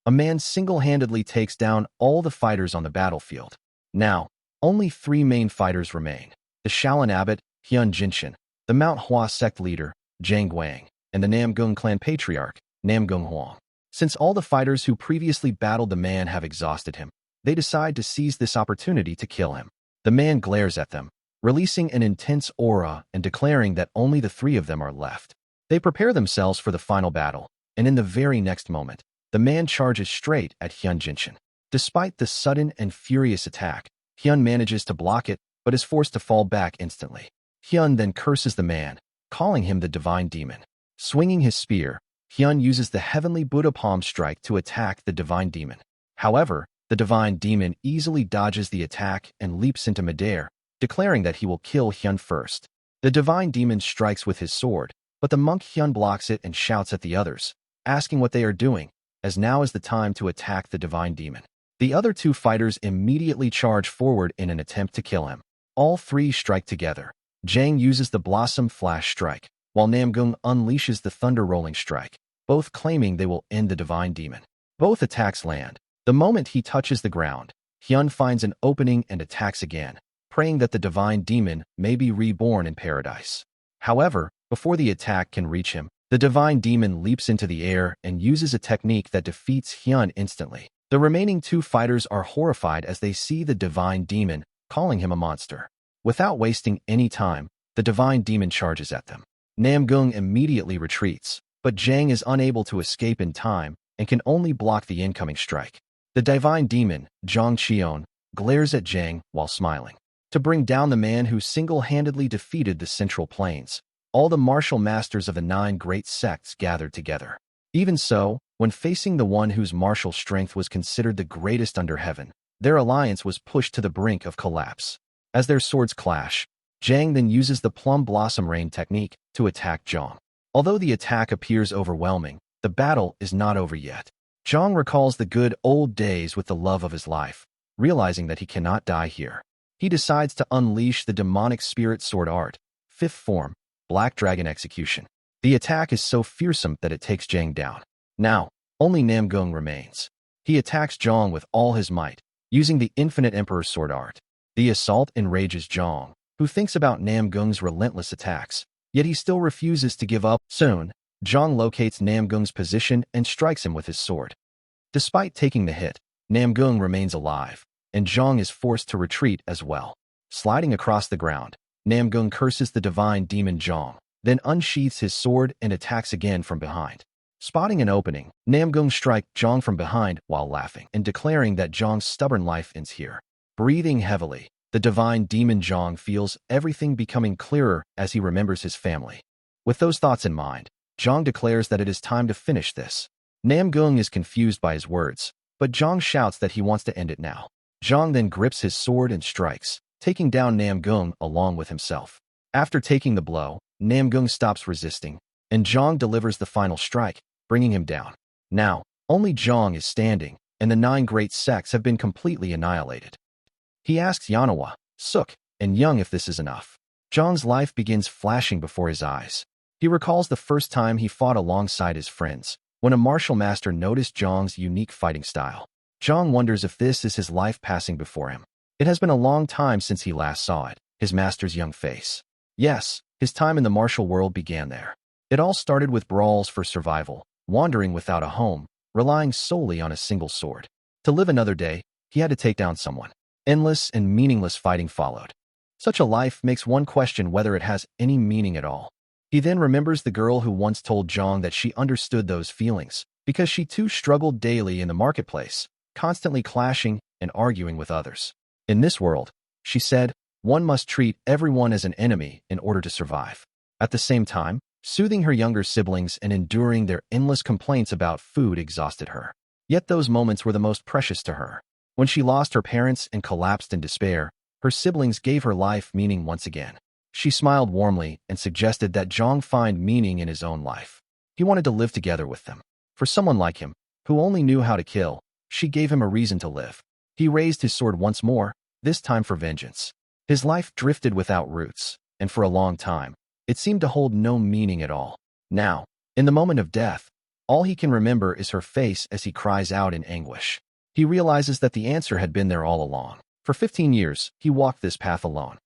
a man single-handedly takes down all the fighters on the battlefield. Now, only 3 main fighters remain: the Shaolin abbot, Hyun Jinshin, the Mount Hua sect leader, Zhang Guang, and the Namgung clan patriarch, Namgung Huang. Since all the fighters who previously battled the man have exhausted him, they decide to seize this opportunity to kill him. The man glares at them, releasing an intense aura and declaring that only the 3 of them are left. They prepare themselves for the final battle, and in the very next moment, the man charges straight at Hyun Jinshin. Despite the sudden and furious attack, Hyun manages to block it, but is forced to fall back instantly. Hyun then curses the man, calling him the divine demon. Swinging his spear, Hyun uses the heavenly Buddha palm strike to attack the divine demon. However, the divine demon easily dodges the attack and leaps into midair, declaring that he will kill Hyun first. The divine demon strikes with his sword, but the monk Hyun blocks it and shouts at the others, asking what they are doing, as now is the time to attack the divine demon. The other 2 fighters immediately charge forward in an attempt to kill him. All 3 strike together. Zhang uses the Blossom Flash Strike, while Namgung unleashes the Thunder Rolling Strike, both claiming they will end the divine demon. Both attacks land. The moment he touches the ground, Hyun finds an opening and attacks again, praying that the divine demon may be reborn in paradise. However, before the attack can reach him, the divine demon leaps into the air and uses a technique that defeats Hyun instantly. The remaining 2 fighters are horrified as they see the divine demon, calling him a monster. Without wasting any time, the divine demon charges at them. Namgung immediately retreats, but Zhang is unable to escape in time and can only block the incoming strike. The divine demon, Zhang Qion, glares at Zhang while smiling. To bring down the man who single-handedly defeated the Central Plains, all the martial masters of the 9 great sects gathered together. Even so, when facing the one whose martial strength was considered the greatest under heaven, their alliance was pushed to the brink of collapse. As their swords clash, Zhang then uses the Plum Blossom Rain technique to attack Zhang. Although the attack appears overwhelming, the battle is not over yet. Zhang recalls the good old days with the love of his life, realizing that he cannot die here. He decides to unleash the demonic spirit sword art, 5th form, Black Dragon Execution. The attack is so fearsome that it takes Zhang down. Now, only Namgung remains. He attacks Zhang with all his might, using the Infinite Emperor sword art. The assault enrages Zhang, who thinks about Namgung's relentless attacks, yet he still refuses to give up. Soon, Zhang locates Namgung's position and strikes him with his sword. Despite taking the hit, Namgung remains alive, and Zhang is forced to retreat as well. Sliding across the ground, Namgung curses the divine demon Zhang, then unsheaths his sword and attacks again from behind. Spotting an opening, Namgung strikes Zhang from behind while laughing and declaring that Zhang's stubborn life ends here. Breathing heavily, the divine demon Zhang feels everything becoming clearer as he remembers his family. With those thoughts in mind, Zhang declares that it is time to finish this. Namgung is confused by his words, but Zhang shouts that he wants to end it now. Zhang then grips his sword and strikes, taking down Namgung along with himself. After taking the blow, Namgung stops resisting, and Zhang delivers the final strike, bringing him down. Now, only Zhang is standing, and the 9 great sects have been completely annihilated. He asks Yanawa, Suk, and Young if this is enough. Zhang's life begins flashing before his eyes. He recalls the first time he fought alongside his friends, when a martial master noticed Zhang's unique fighting style. Zhang wonders if this is his life passing before him. It has been a long time since he last saw it, his master's young face. Yes, his time in the martial world began there. It all started with brawls for survival, wandering without a home, relying solely on a single sword. To live another day, he had to take down someone. Endless and meaningless fighting followed. Such a life makes one question whether it has any meaning at all. He then remembers the girl who once told Zhang that she understood those feelings, because she too struggled daily in the marketplace, constantly clashing and arguing with others. In this world, she said, one must treat everyone as an enemy in order to survive. At the same time, soothing her younger siblings and enduring their endless complaints about food exhausted her. Yet those moments were the most precious to her. When she lost her parents and collapsed in despair, her siblings gave her life meaning once again. She smiled warmly and suggested that Zhang find meaning in his own life. He wanted to live together with them. For someone like him, who only knew how to kill, she gave him a reason to live. He raised his sword once more, this time for vengeance. His life drifted without roots, and for a long time, it seemed to hold no meaning at all. Now, in the moment of death, All he can remember is her face as he cries out in anguish. He realizes that the answer had been there all along. For 15 years, he walked this path alone.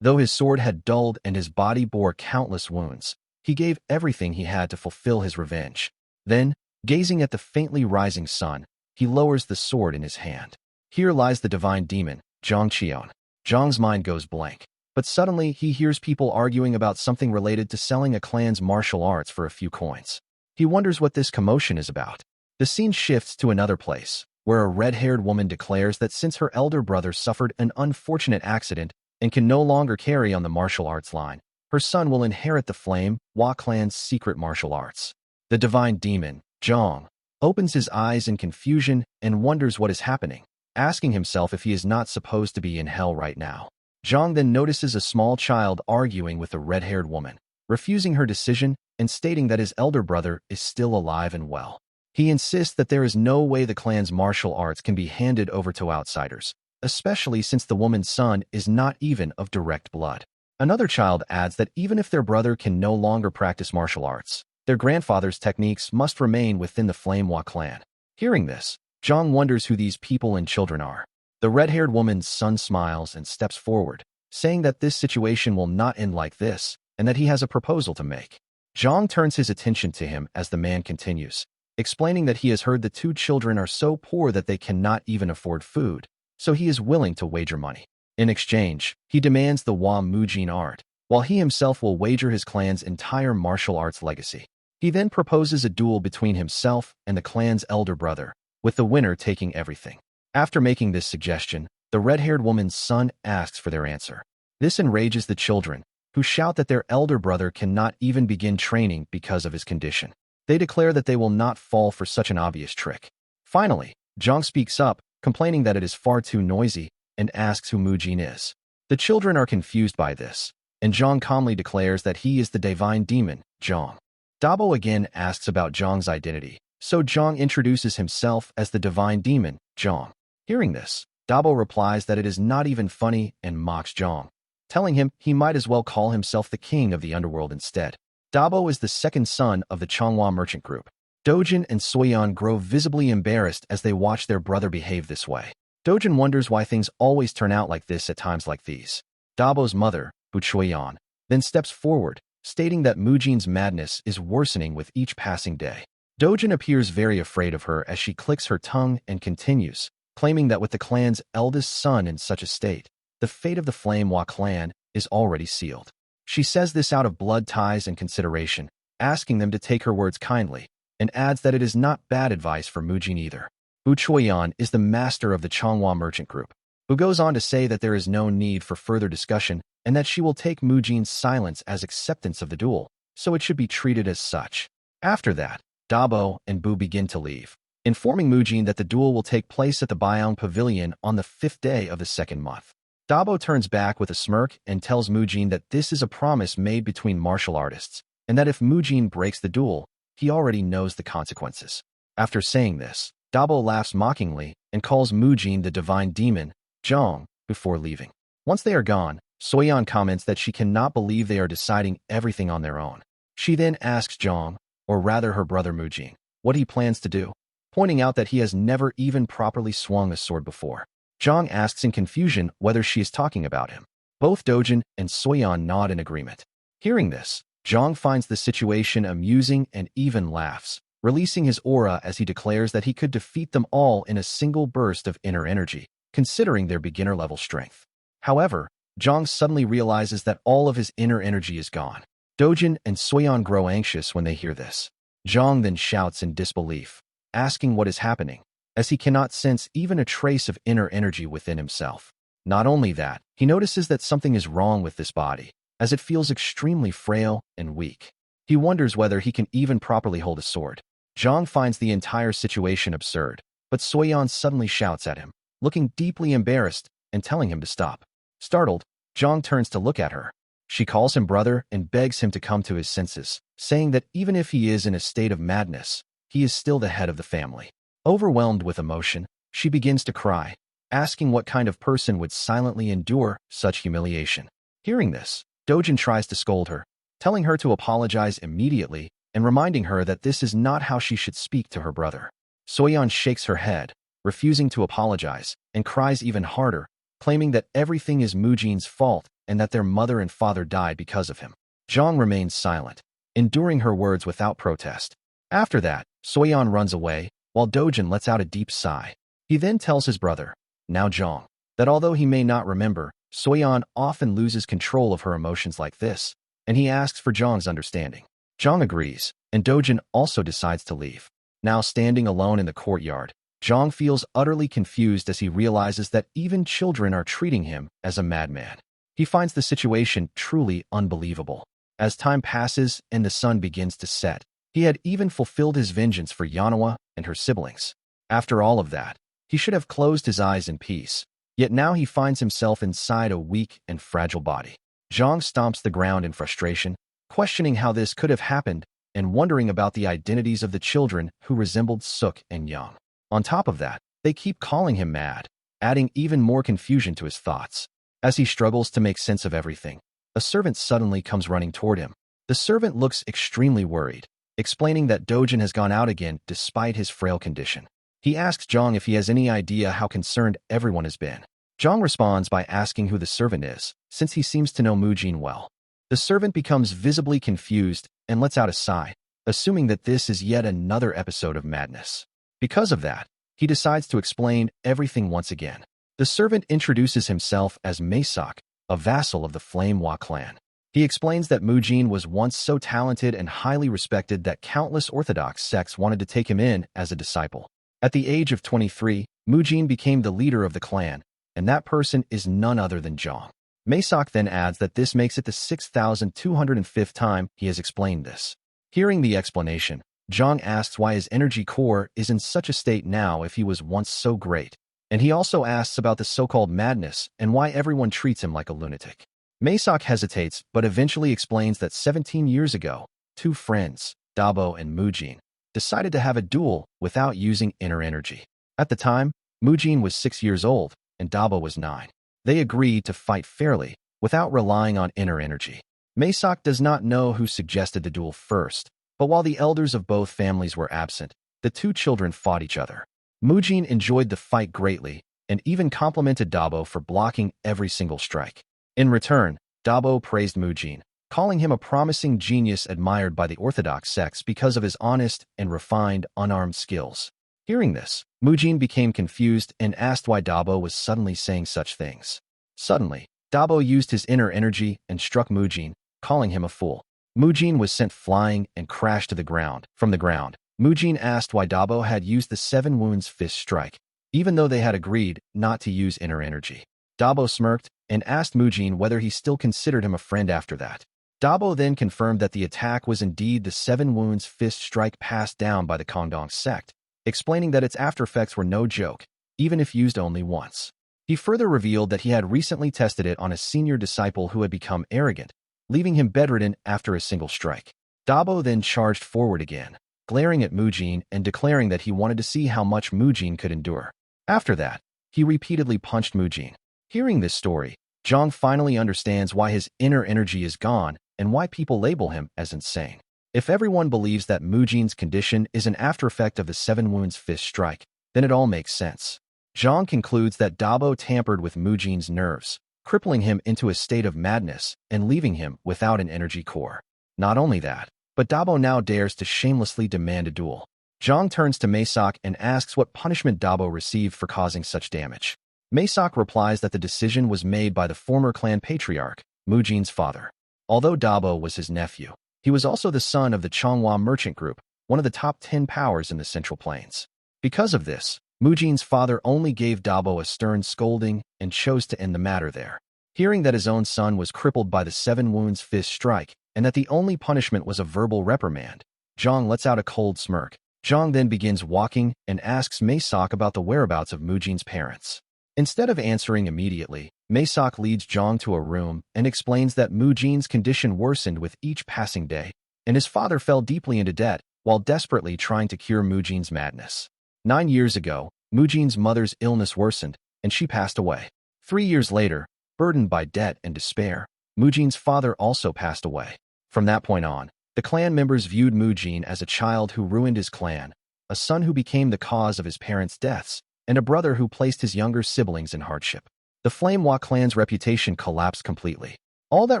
Though his sword had dulled and his body bore countless wounds, he gave everything he had to fulfill his revenge. Then, gazing at the faintly rising sun, he lowers the sword in his hand. Here lies the divine demon, Zhang Qian. Zhang's mind goes blank. But suddenly, he hears people arguing about something related to selling a clan's martial arts for a few coins. He wonders what this commotion is about. The scene shifts to another place, where a red-haired woman declares that since her elder brother suffered an unfortunate accident and can no longer carry on the martial arts line, her son will inherit the Manhwa clan's secret martial arts. The divine demon, Zhang, opens his eyes in confusion and wonders what is happening, asking himself if he is not supposed to be in hell right now. Zhang then notices a small child arguing with a red-haired woman, refusing her decision and stating that his elder brother is still alive and well. He insists that there is no way the clan's martial arts can be handed over to outsiders, especially since the woman's son is not even of direct blood. Another child adds that even if their brother can no longer practice martial arts, their grandfather's techniques must remain within the Manhwa clan. Hearing this, Zhang wonders who these people and children are. The red-haired woman's son smiles and steps forward, saying that this situation will not end like this, and that he has a proposal to make. Zhang turns his attention to him as the man continues, explaining that he has heard the two children are so poor that they cannot even afford food, so he is willing to wager money. In exchange, he demands the Hua Mujin art, while he himself will wager his clan's entire martial arts legacy. He then proposes a duel between himself and the clan's elder brother, with the winner taking everything. After making this suggestion, the red-haired woman's son asks for their answer. This enrages the children, who shout that their elder brother cannot even begin training because of his condition. They declare that they will not fall for such an obvious trick. Finally, Zhang speaks up, complaining that it is far too noisy, and asks who Mujin is. The children are confused by this, and Zhang calmly declares that he is the divine demon, Zhang. Dabo again asks about Zhang's identity, so Zhang introduces himself as the divine demon, Zhang. Hearing this, Dabo replies that it is not even funny and mocks Zhang, telling him he might as well call himself the king of the underworld instead. Dabo is the second son of the Changhua merchant group. Dojin and Soyan grow visibly embarrassed as they watch their brother behave this way. Dojin wonders why things always turn out like this at times like these. Dabo's mother, Bu Chuyan, then steps forward, stating that Mujin's madness is worsening with each passing day. Dojin appears very afraid of her as she clicks her tongue and continues, claiming that with the clan's eldest son in such a state, the fate of the Manhwa clan is already sealed. She says this out of blood ties and consideration, asking them to take her words kindly, and adds that it is not bad advice for Mujin either. Bu Chuyan is the master of the Changhua merchant group, who goes on to say that there is no need for further discussion and that she will take Mujin's silence as acceptance of the duel, so it should be treated as such. After that, Dabo and Bu begin to leave, informing Mujin that the duel will take place at the Baiyang Pavilion on the 5th day of the second month. Dabo turns back with a smirk and tells Mujin that this is a promise made between martial artists, and that if Mujin breaks the duel, he already knows the consequences. After saying this, Dabo laughs mockingly and calls Mujin the divine demon, Zhang, before leaving. Once they are gone, Soyan comments that she cannot believe they are deciding everything on their own. She then asks Zhang, or rather her brother Mujin, what he plans to do, pointing out that he has never even properly swung a sword before. Zhang asks in confusion whether she is talking about him. Both Dojin and Soyan nod in agreement. Hearing this, Zhang finds the situation amusing and even laughs, releasing his aura as he declares that he could defeat them all in a single burst of inner energy, considering their beginner-level strength. However, Zhang suddenly realizes that all of his inner energy is gone. Dojin and Soyan grow anxious when they hear this. Zhang then shouts in disbelief, asking what is happening, as he cannot sense even a trace of inner energy within himself. Not only that, he notices that something is wrong with this body, as it feels extremely frail and weak. He wonders whether he can even properly hold a sword. Zhang finds the entire situation absurd, but Soyan suddenly shouts at him, looking deeply embarrassed and telling him to stop. Startled, Zhang turns to look at her. She calls him brother and begs him to come to his senses, saying that even if he is in a state of madness, he is still the head of the family. Overwhelmed with emotion, she begins to cry, asking what kind of person would silently endure such humiliation. Hearing this, Dojin tries to scold her, telling her to apologize immediately and reminding her that this is not how she should speak to her brother. Soyeon shakes her head, refusing to apologize, and cries even harder, claiming that everything is Moojin's fault and that their mother and father died because of him. Jong remains silent, enduring her words without protest. After that, Soyeon runs away, while Dojin lets out a deep sigh. He then tells his brother, now Jong, that although he may not remember, Soyeon often loses control of her emotions like this, and he asks for Jong's understanding. Jong agrees, and Dojin also decides to leave. Now standing alone in the courtyard, Jong feels utterly confused as he realizes that even children are treating him as a madman. He finds the situation truly unbelievable. As time passes and the sun begins to set, he had even fulfilled his vengeance for Yanawa and her siblings. After all of that, he should have closed his eyes in peace, yet now he finds himself inside a weak and fragile body. Jong stomps the ground in frustration, questioning how this could have happened and wondering about the identities of the children who resembled Suk and Young. On top of that, they keep calling him mad, adding even more confusion to his thoughts. As he struggles to make sense of everything, a servant suddenly comes running toward him. The servant looks extremely worried, explaining that Dojin has gone out again despite his frail condition. He asks Jong if he has any idea how concerned everyone has been. Jong responds by asking who the servant is, since he seems to know Moojin well. The servant becomes visibly confused and lets out a sigh, assuming that this is yet another episode of madness. Because of that, he decides to explain everything once again. The servant introduces himself as Maesok, a vassal of the Flame Hwa clan. He explains that Moojin was once so talented and highly respected that countless Orthodox sects wanted to take him in as a disciple. At the age of 23, Moojin became the leader of the clan, and that person is none other than Jong. Maesok then adds that this makes it the 6,205th time he has explained this. Hearing the explanation, Jong asks why his energy core is in such a state now if he was once so great, and he also asks about the so-called madness and why everyone treats him like a lunatic. Maesok hesitates but eventually explains that 17 years ago, two friends, Dabo and Moojin, decided to have a duel without using inner energy. At the time, Moojin was 6 years old and Dabo was 9. They agreed to fight fairly, without relying on inner energy. Maesok does not know who suggested the duel first, but while the elders of both families were absent, the two children fought each other. Moojin enjoyed the fight greatly, and even complimented Dabo for blocking every single strike. In return, Dabo praised Moojin, calling him a promising genius admired by the Orthodox sects because of his honest and refined unarmed skills. Hearing this, Moojin became confused and asked why Dabo was suddenly saying such things. Suddenly, Dabo used his inner energy and struck Moojin, calling him a fool. Moojin was sent flying and crashed to the ground. From the ground, Moojin asked why Dabo had used the 7 wounds fist strike, even though they had agreed not to use inner energy. Dabo smirked and asked Moojin whether he still considered him a friend after that. Dabo then confirmed that the attack was indeed the 7 wounds fist strike passed down by the Kongdong sect, explaining that its aftereffects were no joke, even if used only once. He further revealed that he had recently tested it on a senior disciple who had become arrogant, leaving him bedridden after a single strike. Dabo then charged forward again, glaring at Moojin and declaring that he wanted to see how much Moojin could endure. After that, he repeatedly punched Moojin. Hearing this story, Jong finally understands why his inner energy is gone and why people label him as insane. If everyone believes that Moojin's condition is an aftereffect of the 7 wounds fist strike, then it all makes sense. Jong concludes that Dabo tampered with Moojin's nerves, crippling him into a state of madness and leaving him without an energy core. Not only that, but Dabo now dares to shamelessly demand a duel. Jong turns to Maesok and asks what punishment Dabo received for causing such damage. Maesok replies that the decision was made by the former clan patriarch, Moojin's father. Although Dabo was his nephew, he was also the son of the Changhua merchant group, one of the top 10 powers in the Central Plains. Because of this, Moojin's father only gave Dabo a stern scolding and chose to end the matter there. Hearing that his own son was crippled by the 7 wounds fist strike and that the only punishment was a verbal reprimand, Jong lets out a cold smirk. Jong then begins walking and asks Maesok about the whereabouts of Moojin's parents. Instead of answering immediately, Maesok leads Jong to a room and explains that Moojin's condition worsened with each passing day, and his father fell deeply into debt while desperately trying to cure Moojin's madness. 9 years ago, Moojin's mother's illness worsened, and she passed away. 3 years later, burdened by debt and despair, Moojin's father also passed away. From that point on, The clan members viewed Mujin as a child who ruined his clan, a son who became the cause of his parents' deaths, and a brother who placed his younger siblings in hardship. The Flamehwa clan's reputation collapsed completely. All that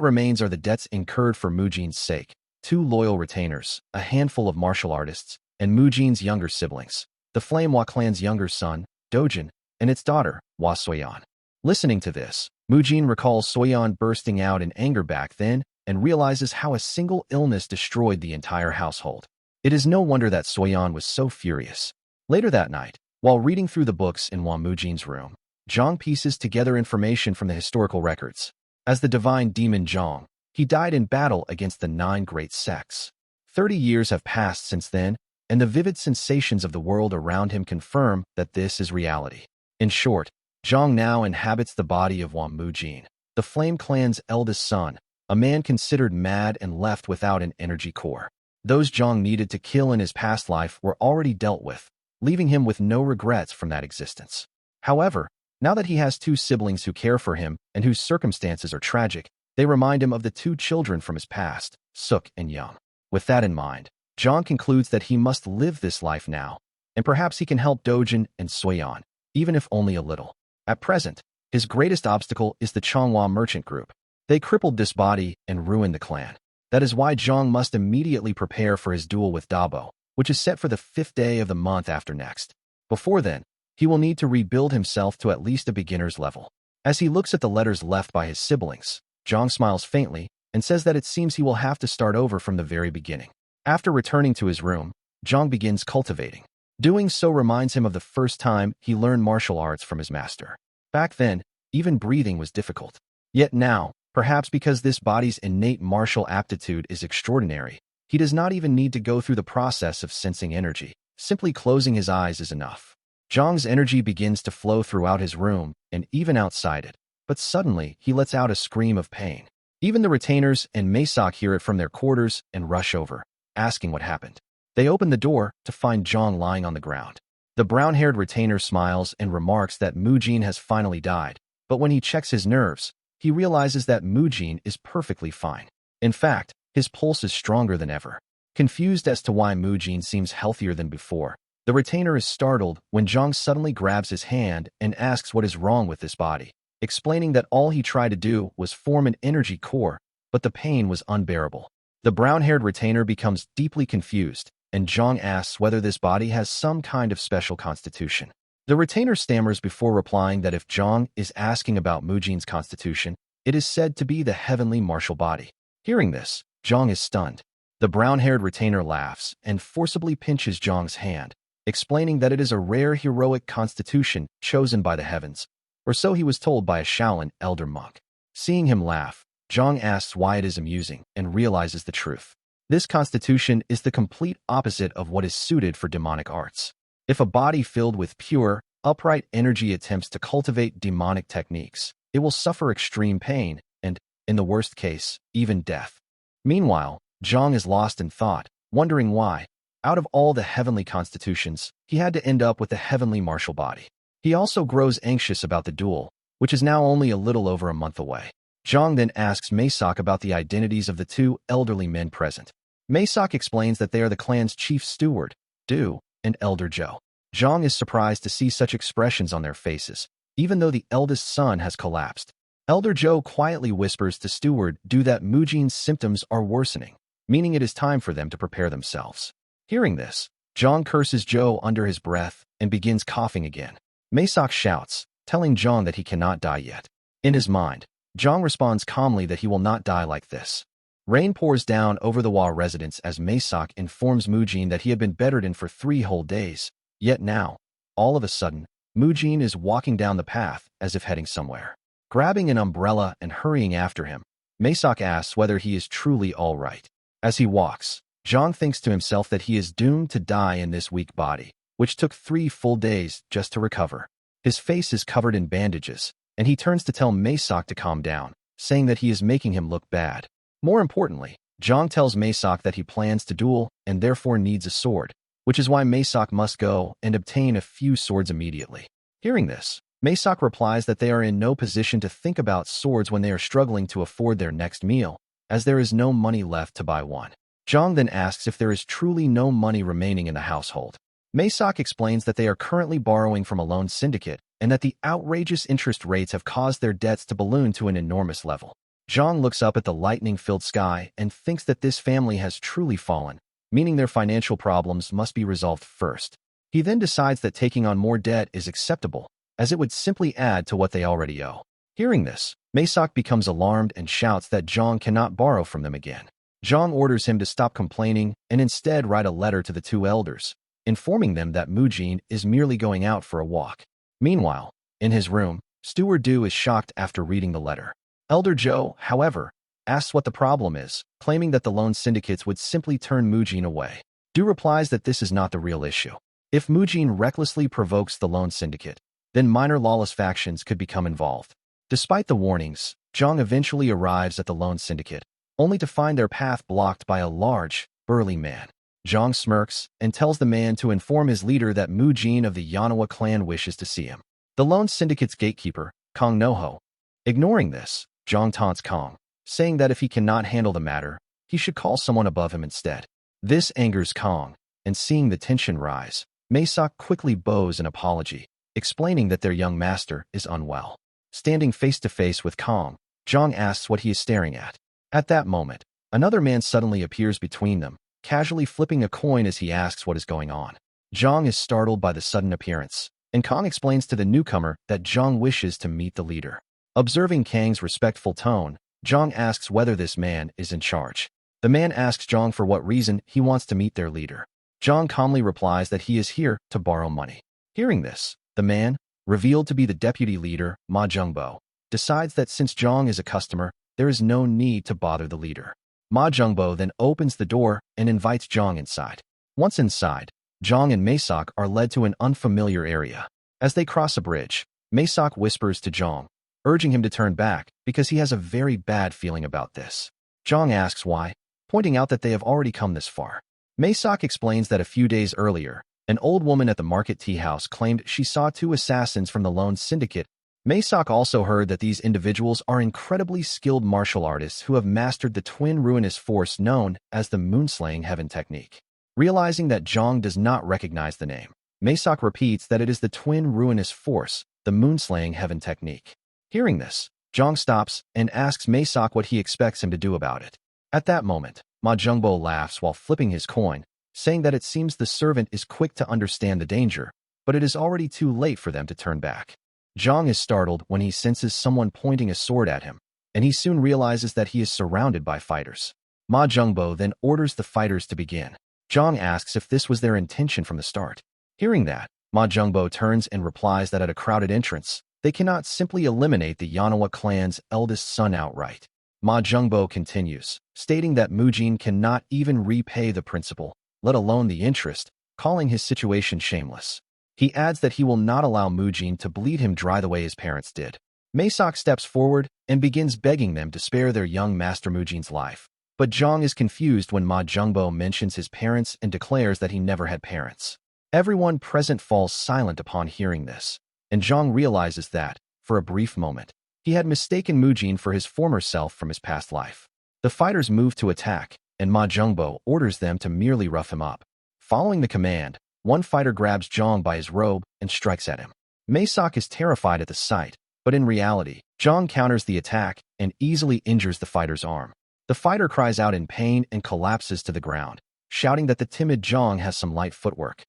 remains are the debts incurred for Mujin's sake, 2 loyal retainers, a handful of martial artists, and Mujin's younger siblings, the Flamehwa clan's younger son, Dojin, and its daughter, Hwa Soyeon. Listening to this, Mujin recalls Soyeon bursting out in anger back then and realizes how a single illness destroyed the entire household. It is no wonder that Soyeon was so furious. Later that night, while reading through the books in Hwa Mujin's room, Zhang pieces together information from the historical records. As the divine demon Zhang, he died in battle against the 9 great sects. 30 years have passed since then, and the vivid sensations of the world around him confirm that this is reality. In short, Zhang now inhabits the body of Hwa Mujin, the Flame Clan's eldest son, a man considered mad and left without an energy core. Those Zhang needed to kill in his past life were already dealt with, leaving him with no regrets from that existence. However, now that he has 2 siblings who care for him and whose circumstances are tragic, they remind him of the 2 children from his past, Suk and Young. With that in mind, Zhang concludes that he must live this life now, and perhaps he can help Dojin and Soyeon, even if only a little. At present, his greatest obstacle is the Changhua merchant group. They crippled this body and ruined the clan. That is why Zhang must immediately prepare for his duel with Dabo, which is set for the 5th day of the month after next. Before then, he will need to rebuild himself to at least a beginner's level. As he looks at the letters left by his siblings, Zhang smiles faintly and says that it seems he will have to start over from the very beginning. After returning to his room, Zhang begins cultivating. Doing so reminds him of the first time he learned martial arts from his master. Back then, even breathing was difficult. Yet now, perhaps because this body's innate martial aptitude is extraordinary, he does not even need to go through the process of sensing energy. Simply closing his eyes is enough. Zhang's energy begins to flow throughout his room and even outside it, but suddenly he lets out a scream of pain. Even the retainers and Maesok hear it from their quarters and rush over, asking what happened. They open the door to find Zhang lying on the ground. The brown-haired retainer smiles and remarks that Mujin has finally died, but when he checks his nerves, he realizes that Mujin is perfectly fine. In fact, his pulse is stronger than ever. Confused as to why Mujin seems healthier than before, the retainer is startled when Zhang suddenly grabs his hand and asks what is wrong with this body, explaining that all he tried to do was form an energy core, but the pain was unbearable. The brown-haired retainer becomes deeply confused, and Zhang asks whether this body has some kind of special constitution. The retainer stammers before replying that if Zhang is asking about Mujin's constitution, it is said to be the heavenly martial body. Hearing this, Zhang is stunned. The brown-haired retainer laughs and forcibly pinches Zhang's hand, explaining that it is a rare heroic constitution chosen by the heavens, or so he was told by a Shaolin elder monk. Seeing him laugh, Zhang asks why it is amusing and realizes the truth. This constitution is the complete opposite of what is suited for demonic arts. If a body filled with pure, upright energy attempts to cultivate demonic techniques, it will suffer extreme pain and, in the worst case, even death. Meanwhile, Zhang is lost in thought, wondering why, out of all the heavenly constitutions, he had to end up with the heavenly martial body. He also grows anxious about the duel, which is now only a little over a month away. Zhang then asks Maesok about the identities of the 2 elderly men present. Maesok explains that they are the clan's chief steward, Du, and Elder Zhou. Zhang is surprised to see such expressions on their faces, even though the eldest son has collapsed. Elder Zhou quietly whispers to Steward Du that Mujin's symptoms are worsening, meaning it is time for them to prepare themselves. Hearing this, Zhang curses Zhou under his breath and begins coughing again. Maesok shouts, telling Zhang that he cannot die yet. In his mind, Zhang responds calmly that he will not die like this. Rain pours down over the Hwa residence as Maesok informs Mujin that he had been bedridden for 3 whole days. Yet now, all of a sudden, Mujin is walking down the path as if heading somewhere. Grabbing an umbrella and hurrying after him, Maesok asks whether he is truly all right. As he walks, Zhang thinks to himself that he is doomed to die in this weak body, which took 3 full days just to recover. His face is covered in bandages, and he turns to tell Maesok to calm down, saying that he is making him look bad. More importantly, Zhang tells Maesok that he plans to duel and therefore needs a sword, which is why Maesok must go and obtain a few swords immediately. Hearing this, Maesok replies that they are in no position to think about swords when they are struggling to afford their next meal, as there is no money left to buy one. Zhang then asks if there is truly no money remaining in the household. Maysak explains that they are currently borrowing from a loan syndicate and that the outrageous interest rates have caused their debts to balloon to an enormous level. Zhang looks up at the lightning-filled sky and thinks that this family has truly fallen, meaning their financial problems must be resolved first. He then decides that taking on more debt is acceptable, as it would simply add to what they already owe. Hearing this, Maysak becomes alarmed and shouts that Zhang cannot borrow from them again. Zhang orders him to stop complaining and instead write a letter to the two elders, informing them that Mujin is merely going out for a walk. Meanwhile, in his room, Steward Du is shocked after reading the letter. Elder Zhou, however, asks what the problem is, claiming that the loan syndicates would simply turn Mujin away. Du replies that this is not the real issue. If Mujin recklessly provokes the loan syndicate, then minor lawless factions could become involved. Despite the warnings, Zhang eventually arrives at the loan syndicate, only to find their path blocked by a large, burly man. Zhang smirks and tells the man to inform his leader that Mujin of the Yanawa clan wishes to see him. The loan syndicate's gatekeeper, Kong Noho. Ignoring this, Zhang taunts Kong, saying that if he cannot handle the matter, he should call someone above him instead. This angers Kong, and seeing the tension rise, Maysak quickly bows an apology, explaining that their young master is unwell. Standing face to face with Kong, Zhang asks what he is staring at. At that moment, another man suddenly appears between them, casually flipping a coin as he asks what is going on. Zhang is startled by the sudden appearance, and Kong explains to the newcomer that Zhang wishes to meet the leader. Observing Kang's respectful tone, Zhang asks whether this man is in charge. The man asks Zhang for what reason he wants to meet their leader. Zhang calmly replies that he is here to borrow money. Hearing this, the man, revealed to be the deputy leader, Ma Zhengbo, decides that since Zhang is a customer, there is no need to bother the leader. Ma Zhengbo then opens the door and invites Zhang inside. Once inside, Zhang and Maysak are led to an unfamiliar area. As they cross a bridge, Maysak whispers to Zhang, urging him to turn back because he has a very bad feeling about this. Zhang asks why, pointing out that they have already come this far. Maysak explains that a few days earlier, an old woman at the market tea house claimed she saw two assassins from the loan syndicate. Maysak also heard that these individuals are incredibly skilled martial artists who have mastered the twin ruinous force known as the moonslaying heaven technique. Realizing that Zhang does not recognize the name, Maysak repeats that it is the twin ruinous force, the moonslaying heaven technique. Hearing this, Zhang stops and asks Maysak what he expects him to do about it. At that moment, Ma Zhengbo laughs while flipping his coin, saying that it seems the servant is quick to understand the danger, but it is already too late for them to turn back. Zhang is startled when he senses someone pointing a sword at him, and he soon realizes that he is surrounded by fighters. Ma Zhengbo then orders the fighters to begin. Zhang asks if this was their intention from the start. Hearing that, Ma Zhengbo turns and replies that at a crowded entrance, they cannot simply eliminate the Yanawa clan's eldest son outright. Ma Zhengbo continues, stating that Mujin cannot even repay the principal, let alone the interest, calling his situation shameless. He adds that he will not allow Mujin to bleed him dry the way his parents did. Maysak steps forward and begins begging them to spare their young master Mujin's life. But Zhang is confused when Ma Zhengbo mentions his parents and declares that he never had parents. Everyone present falls silent upon hearing this, and Zhang realizes that, for a brief moment, he had mistaken Mujin for his former self from his past life. The fighters move to attack, and Ma Zhengbo orders them to merely rough him up. Following the command, one fighter grabs Zhang by his robe and strikes at him. Maysak is terrified at the sight, but in reality, Zhang counters the attack and easily injures the fighter's arm. The fighter cries out in pain and collapses to the ground, shouting that the timid Zhang has some light footwork.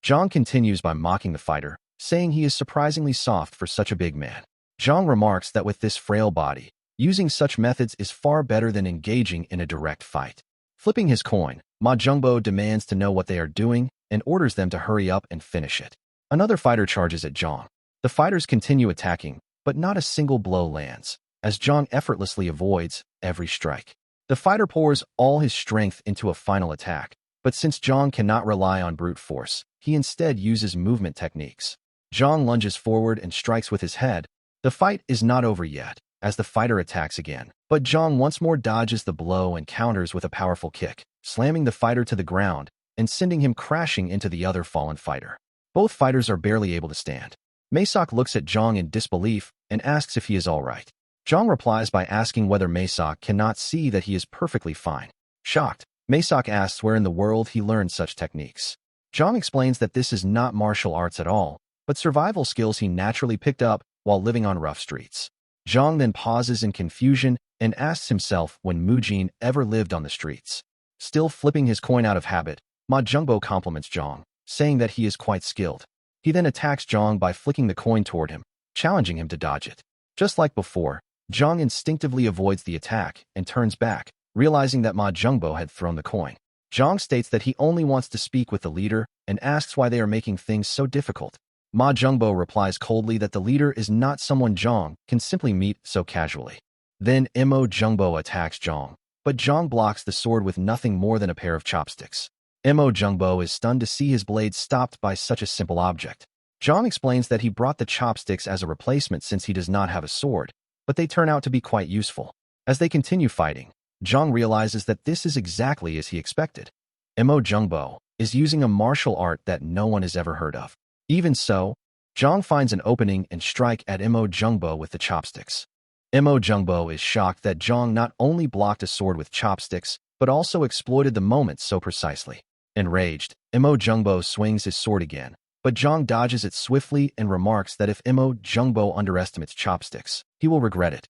Zhang continues by mocking the fighter, saying he is surprisingly soft for such a big man. Zhang remarks that with this frail body, using such methods is far better than engaging in a direct fight. Flipping his coin, Ma Zhengbo demands to know what they are doing and orders them to hurry up and finish it. Another fighter charges at Zhang. The fighters continue attacking, but not a single blow lands, as Zhang effortlessly avoids every strike. The fighter pours all his strength into a final attack, but since Zhang cannot rely on brute force, he instead uses movement techniques. Zhang lunges forward and strikes with his head. The fight is not over yet, as the fighter attacks again, but Zhang once more dodges the blow and counters with a powerful kick, slamming the fighter to the ground and sending him crashing into the other fallen fighter. Both fighters are barely able to stand. Maysak looks at Zhang in disbelief and asks if he is all right. Zhang replies by asking whether Maysak cannot see that he is perfectly fine. Shocked, Masak asks where in the world he learned such techniques. Zhang explains that this is not martial arts at all, but survival skills he naturally picked up while living on rough streets. Zhang then pauses in confusion and asks himself when Mujin ever lived on the streets. Still flipping his coin out of habit, Ma Jungbo compliments Zhang, saying that he is quite skilled. He then attacks Zhang by flicking the coin toward him, challenging him to dodge it. Just like before, Zhang instinctively avoids the attack and turns back, realizing that Ma Jungbo had thrown the coin. Zhang states that he only wants to speak with the leader and asks why they are making things so difficult. Ma Jungbo replies coldly that the leader is not someone Zhang can simply meet so casually. Then Mo Jungbo attacks Zhang, but Zhang blocks the sword with nothing more than a pair of chopsticks. Mo Jungbo is stunned to see his blade stopped by such a simple object. Zhang explains that he brought the chopsticks as a replacement since he does not have a sword, but they turn out to be quite useful. As they continue fighting, Zhang realizes that this is exactly as he expected. Mo Jungbo is using a martial art that no one has ever heard of. Even so, Zhang finds an opening and strike at Mo Jungbo with the chopsticks. Mo Jungbo is shocked that Zhang not only blocked a sword with chopsticks, but also exploited the moment so precisely. Enraged, Mo Jungbo swings his sword again, but Zhang dodges it swiftly and remarks that if Mo Jungbo underestimates chopsticks, he will regret it.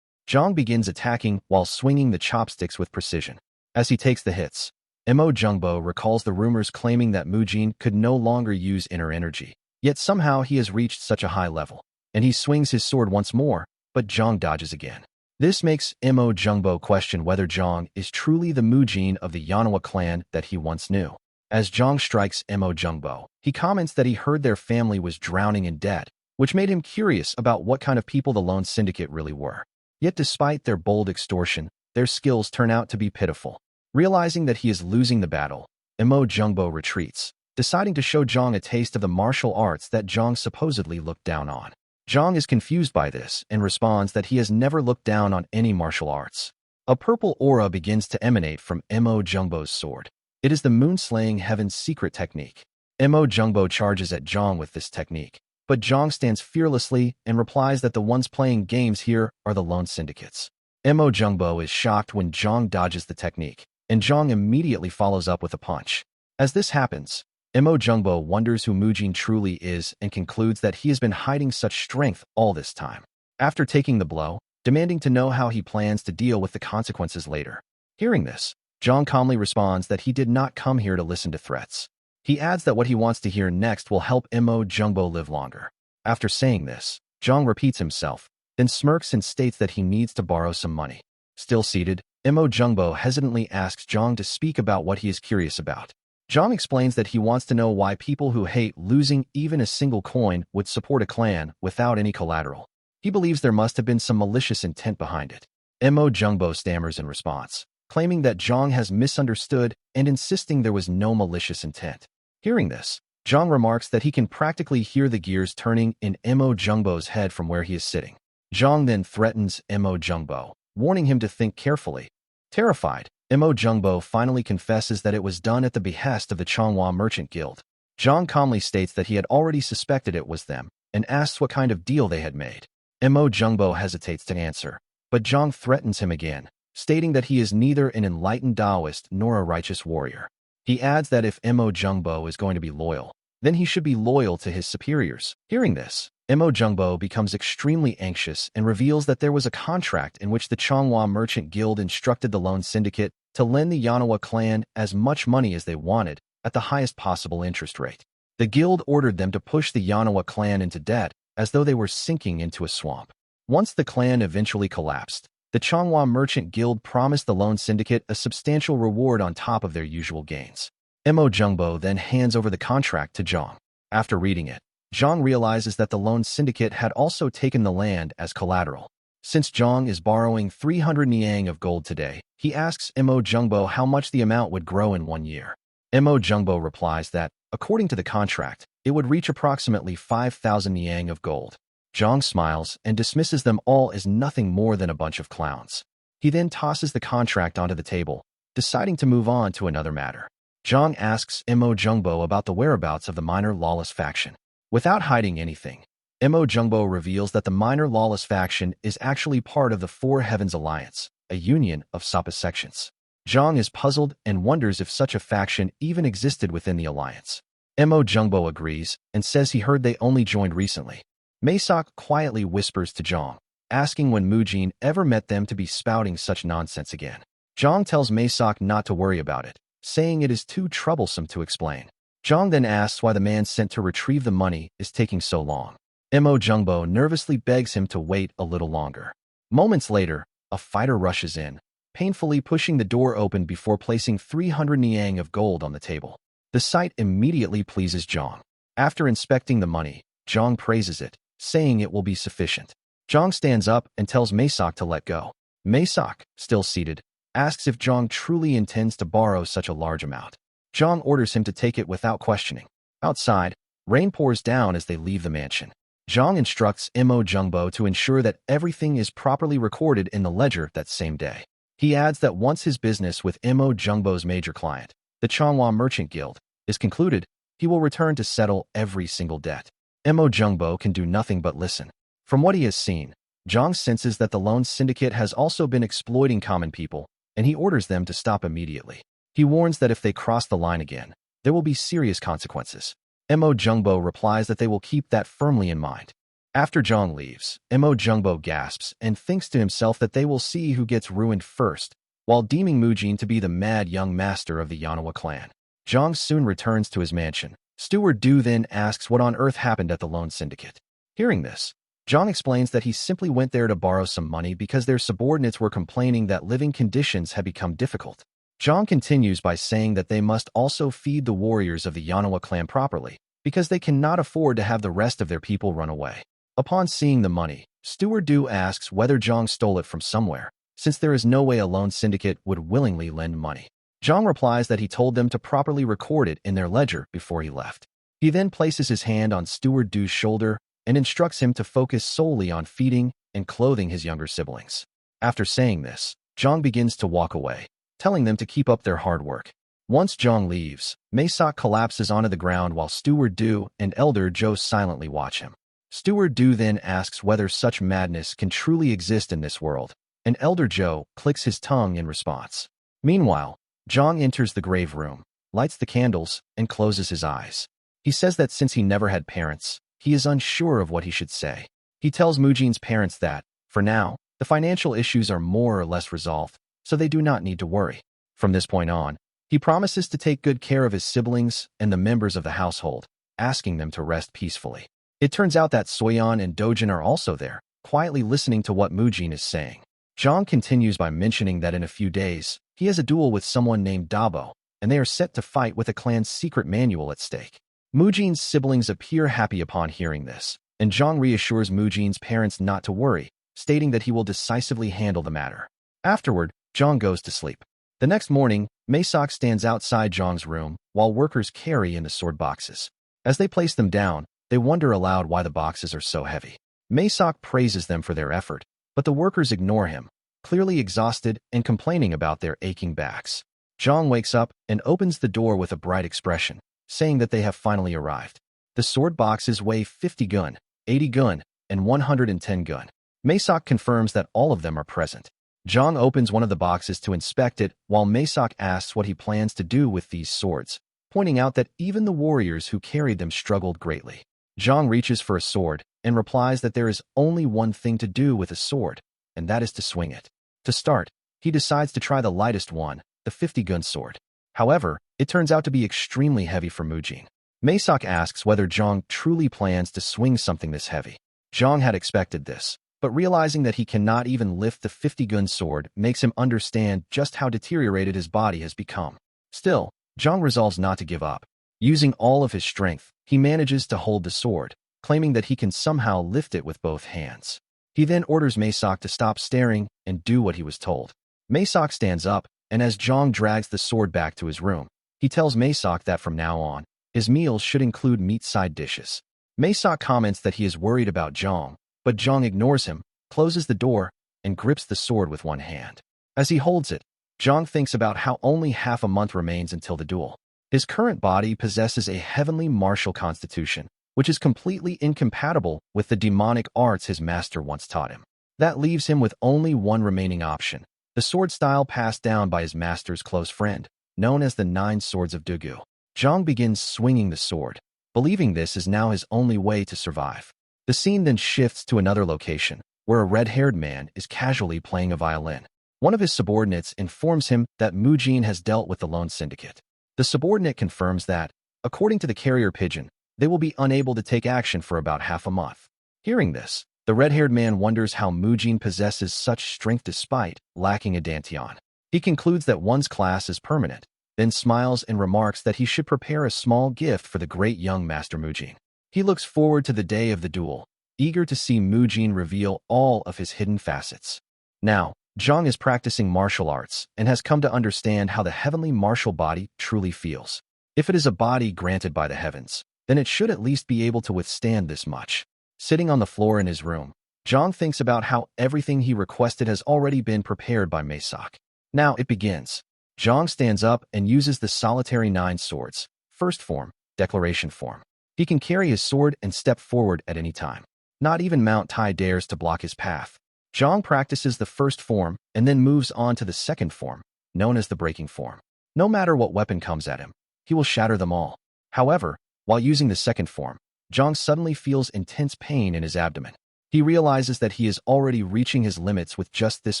Zhang begins attacking while swinging the chopsticks with precision. As he takes the hits, Mo Jungbo recalls the rumors claiming that Mujin could no longer use inner energy, yet somehow he has reached such a high level, and he swings his sword once more, but Zhang dodges again. This makes Mo Jungbo question whether Zhang is truly the Mujin of the Yanawa clan that he once knew. As Zhang strikes Mo Jungbo, he comments that he heard their family was drowning in debt, which made him curious about what kind of people the Lone Syndicate really were. Yet despite their bold extortion, their skills turn out to be pitiful. Realizing that he is losing the battle, Mo Jungbo retreats, deciding to show Zhang a taste of the martial arts that Zhang supposedly looked down on. Zhang is confused by this and responds that he has never looked down on any martial arts. A purple aura begins to emanate from Mo Jungbo's sword. It is the moon-slaying heaven's secret technique. Mo Jungbo charges at Zhang with this technique, but Zhang stands fearlessly and replies that the ones playing games here are the Lone Syndicates. Mo Jungbo is shocked when Zhang dodges the technique, and Zhang immediately follows up with a punch. As this happens, Mo Jungbo wonders who Mujin truly is and concludes that he has been hiding such strength all this time. After taking the blow, demanding to know how he plans to deal with the consequences later. Hearing this, Zhang calmly responds that he did not come here to listen to threats. He adds that what he wants to hear next will help Mo Jungbo live longer. After saying this, Zhang repeats himself, then smirks and states that he needs to borrow some money. Still seated, Mo Jungbo hesitantly asks Zhang to speak about what he is curious about. Zhang explains that he wants to know why people who hate losing even a single coin would support a clan without any collateral. He believes there must have been some malicious intent behind it. Mo Jungbo stammers in response, claiming that Zhang has misunderstood and insisting there was no malicious intent. Hearing this, Zhang remarks that he can practically hear the gears turning in Mo Jungbo's head from where he is sitting. Zhang then threatens Mo Jungbo, warning him to think carefully. Terrified, Mo Jungbo finally confesses that it was done at the behest of the Changhua Merchant Guild. Zhang calmly states that he had already suspected it was them, and asks what kind of deal they had made. Mo Jungbo hesitates to answer, but Zhang threatens him again, stating that he is neither an enlightened Taoist nor a righteous warrior. He adds that if Mo Jungbo is going to be loyal, then he should be loyal to his superiors. Hearing this, Mo Jungbo becomes extremely anxious and reveals that there was a contract in which the Changhua Merchant Guild instructed the Lone Syndicate to lend the Yanawa clan as much money as they wanted at the highest possible interest rate. The guild ordered them to push the Yanawa clan into debt as though they were sinking into a swamp. Once the clan eventually collapsed, the Changhua Merchant Guild promised the Lone Syndicate a substantial reward on top of their usual gains. Mo Jungbo then hands over the contract to Zhang. After reading it, Zhang realizes that the Lone Syndicate had also taken the land as collateral. Since Zhang is borrowing 300 niang of gold today, he asks Mo Jungbo how much the amount would grow in 1 year. Mo Jungbo replies that, according to the contract, it would reach approximately 5,000 niang of gold. Zhang smiles and dismisses them all as nothing more than a bunch of clowns. He then tosses the contract onto the table, deciding to move on to another matter. Zhang asks Mo Jungbo about the whereabouts of the minor lawless faction. Without hiding anything, Mo Jungbo reveals that the minor lawless faction is actually part of the Four Heavens Alliance, a union of Sapa sections. Zhang is puzzled and wonders if such a faction even existed within the alliance. Mo Jungbo agrees and says he heard they only joined recently. Maesok quietly whispers to Zhang, asking when Mujin ever met them to be spouting such nonsense again. Zhang tells Maesok not to worry about it, saying it is too troublesome to explain. Zhang then asks why the man sent to retrieve the money is taking so long. Mo Jungbo nervously begs him to wait a little longer. Moments later, a fighter rushes in, painfully pushing the door open before placing 300 niang of gold on the table. The sight immediately pleases Zhang. After inspecting the money, Zhang praises it, saying it will be sufficient. Zhang stands up and tells Maesok to let go. Maesok, still seated, asks if Zhang truly intends to borrow such a large amount. Zhang orders him to take it without questioning. Outside, rain pours down as they leave the mansion. Zhang instructs Mo Jungbo to ensure that everything is properly recorded in the ledger that same day. He adds that once his business with Mo Jungbo's major client, the Changhua Merchant Guild, is concluded, he will return to settle every single debt. Mo Jungbo can do nothing but listen. From what he has seen, Zhang senses that the loan syndicate has also been exploiting common people, and he orders them to stop immediately. He warns that if they cross the line again, there will be serious consequences. Mo Jungbo replies that they will keep that firmly in mind. After Zhang leaves, Mo Jungbo gasps and thinks to himself that they will see who gets ruined first, while deeming Mujin to be the mad young master of the Yanawa clan. Zhang soon returns to his mansion. Steward Du then asks what on earth happened at the loan syndicate. Hearing this, Zhang explains that he simply went there to borrow some money because their subordinates were complaining that living conditions had become difficult. Zhang continues by saying that they must also feed the warriors of the Yanawa clan properly, because they cannot afford to have the rest of their people run away. Upon seeing the money, Steward Du asks whether Zhang stole it from somewhere, since there is no way a loan syndicate would willingly lend money. Zhang replies that he told them to properly record it in their ledger before he left. He then places his hand on Steward Du's shoulder and instructs him to focus solely on feeding and clothing his younger siblings. After saying this, Zhang begins to walk away, telling them to keep up their hard work. Once Zhang leaves, Maesok collapses onto the ground while Steward Du and Elder Zhou silently watch him. Steward Du then asks whether such madness can truly exist in this world, and Elder Zhou clicks his tongue in response. Meanwhile, Zhang enters the grave room, lights the candles, and closes his eyes. He says that since he never had parents, he is unsure of what he should say. He tells Mujin's parents that, for now, the financial issues are more or less resolved, so they do not need to worry. From this point on, he promises to take good care of his siblings and the members of the household, asking them to rest peacefully. It turns out that Soyan and Dojin are also there, quietly listening to what Mujin is saying. Zhang continues by mentioning that in a few days, he has a duel with someone named Dabo, and they are set to fight with a clan's secret manual at stake. Mujin's siblings appear happy upon hearing this, and Zhang reassures Mujin's parents not to worry, stating that he will decisively handle the matter. Afterward, Zhang goes to sleep. The next morning, Maesok stands outside Zhang's room while workers carry in the sword boxes. As they place them down, they wonder aloud why the boxes are so heavy. Maesok praises them for their effort, but the workers ignore him, clearly exhausted and complaining about their aching backs. Zhang wakes up and opens the door with a bright expression, saying that they have finally arrived. The sword boxes weigh 50 gun, 80 gun, and 110 gun. Maesok confirms that all of them are present. Zhang opens one of the boxes to inspect it while Maesok asks what he plans to do with these swords, pointing out that even the warriors who carried them struggled greatly. Zhang reaches for a sword and replies that there is only one thing to do with a sword, and that is to swing it. To start, he decides to try the lightest one, the 50-gun sword. However, it turns out to be extremely heavy for Mujin. Maesok asks whether Zhang truly plans to swing something this heavy. Zhang had expected this, but realizing that he cannot even lift the 50-gun sword makes him understand just how deteriorated his body has become. Still, Zhang resolves not to give up. Using all of his strength, he manages to hold the sword, claiming that he can somehow lift it with both hands. He then orders Maesok to stop staring and do what he was told. Maesok stands up, and as Zhang drags the sword back to his room, he tells Maesok that from now on, his meals should include meat side dishes. Maesok comments that he is worried about Zhang, but Zhang ignores him, closes the door, and grips the sword with one hand. As he holds it, Zhang thinks about how only half a month remains until the duel. His current body possesses a heavenly martial constitution, which is completely incompatible with the demonic arts his master once taught him. That leaves him with only one remaining option, the sword style passed down by his master's close friend, known as the Nine Swords of Dugu. Zhang begins swinging the sword, believing this is now his only way to survive. The scene then shifts to another location, where a red-haired man is casually playing a violin. One of his subordinates informs him that Mujin has dealt with the Lone Syndicate. The subordinate confirms that, according to the carrier pigeon, they will be unable to take action for about half a month. Hearing this, the red-haired man wonders how Mujin possesses such strength despite lacking a dantian. He concludes that one's class is permanent, then smiles and remarks that he should prepare a small gift for the great young Master Mujin. He looks forward to the day of the duel, eager to see Mujin reveal all of his hidden facets. Now, Zhang is practicing martial arts and has come to understand how the heavenly martial body truly feels. If it is a body granted by the heavens, then it should at least be able to withstand this much. Sitting on the floor in his room, Zhang thinks about how everything he requested has already been prepared by Mesak. Now it begins. Zhang stands up and uses the solitary 9 swords, first form, declaration form. He can carry his sword and step forward at any time. Not even Mount Tai dares to block his path. Zhang practices the first form and then moves on to the second form, known as the breaking form. No matter what weapon comes at him, he will shatter them all. However, while using the second form, Zhang suddenly feels intense pain in his abdomen. He realizes that he is already reaching his limits with just this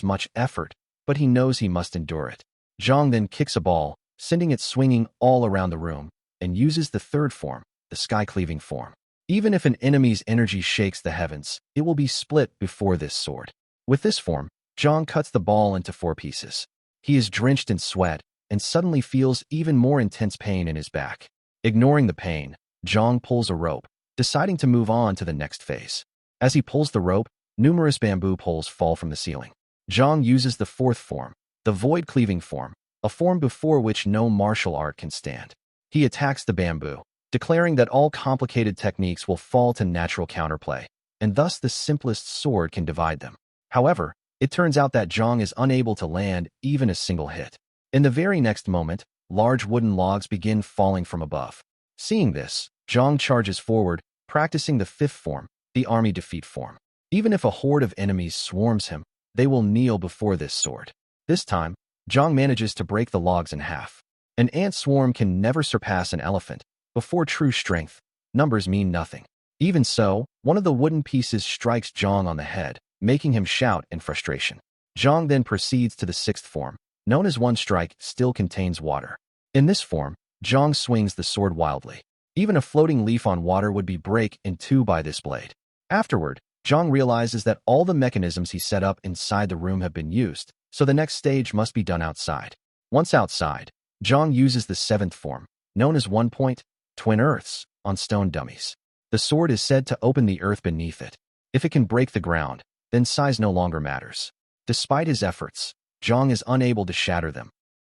much effort, but he knows he must endure it. Zhang then kicks a ball, sending it swinging all around the room, and uses the third form, the sky-cleaving form. Even if an enemy's energy shakes the heavens, it will be split before this sword. With this form, Zhang cuts the ball into 4 pieces. He is drenched in sweat and suddenly feels even more intense pain in his back. Ignoring the pain, Zhang pulls a rope, deciding to move on to the next phase. As he pulls the rope, numerous bamboo poles fall from the ceiling. Zhang uses the 4th form, the void-cleaving form, a form before which no martial art can stand. He attacks the bamboo, declaring that all complicated techniques will fall to natural counterplay, and thus the simplest sword can divide them. However, it turns out that Zhang is unable to land even a single hit. In the very next moment, large wooden logs begin falling from above. Seeing this, Zhang charges forward, practicing the 5th form, the army defeat form. Even if a horde of enemies swarms him, they will kneel before this sword. This time, Zhang manages to break the logs in half. An ant swarm can never surpass an elephant. Before true strength, numbers mean nothing. Even so, one of the wooden pieces strikes Zhang on the head, making him shout in frustration. Zhang then proceeds to the 6th form, known as One Strike still contains water. In this form, Zhang swings the sword wildly. Even a floating leaf on water would be break in 2 by this blade. Afterward, Zhang realizes that all the mechanisms he set up inside the room have been used, so the next stage must be done outside. Once outside, Zhang uses the 7th form, known as One Point, Twin Earths, on stone dummies. The sword is said to open the earth beneath it. If it can break the ground, then size no longer matters. Despite his efforts, Zhang is unable to shatter them.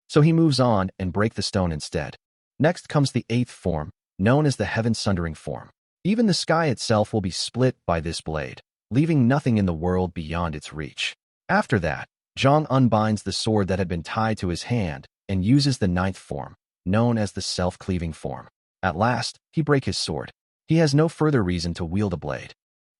So he moves on and break the stone instead. Next comes the 8th form, known as the heaven-sundering form. Even the sky itself will be split by this blade, leaving nothing in the world beyond its reach. After that, Zhang unbinds the sword that had been tied to his hand and uses the 9th form, known as the self-cleaving form. At last, he breaks his sword. He has no further reason to wield a blade.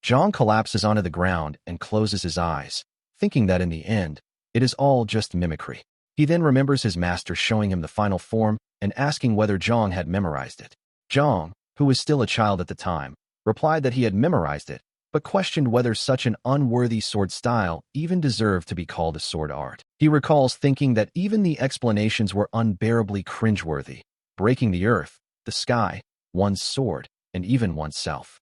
Zhang collapses onto the ground and closes his eyes, thinking that in the end, it is all just mimicry. He then remembers his master showing him the final form and asking whether Zhang had memorized it. Zhang, who was still a child at the time, replied that he had memorized it, but questioned whether such an unworthy sword style even deserved to be called a sword art. He recalls thinking that even the explanations were unbearably cringeworthy, breaking the earth, the sky, one's sword, and even oneself.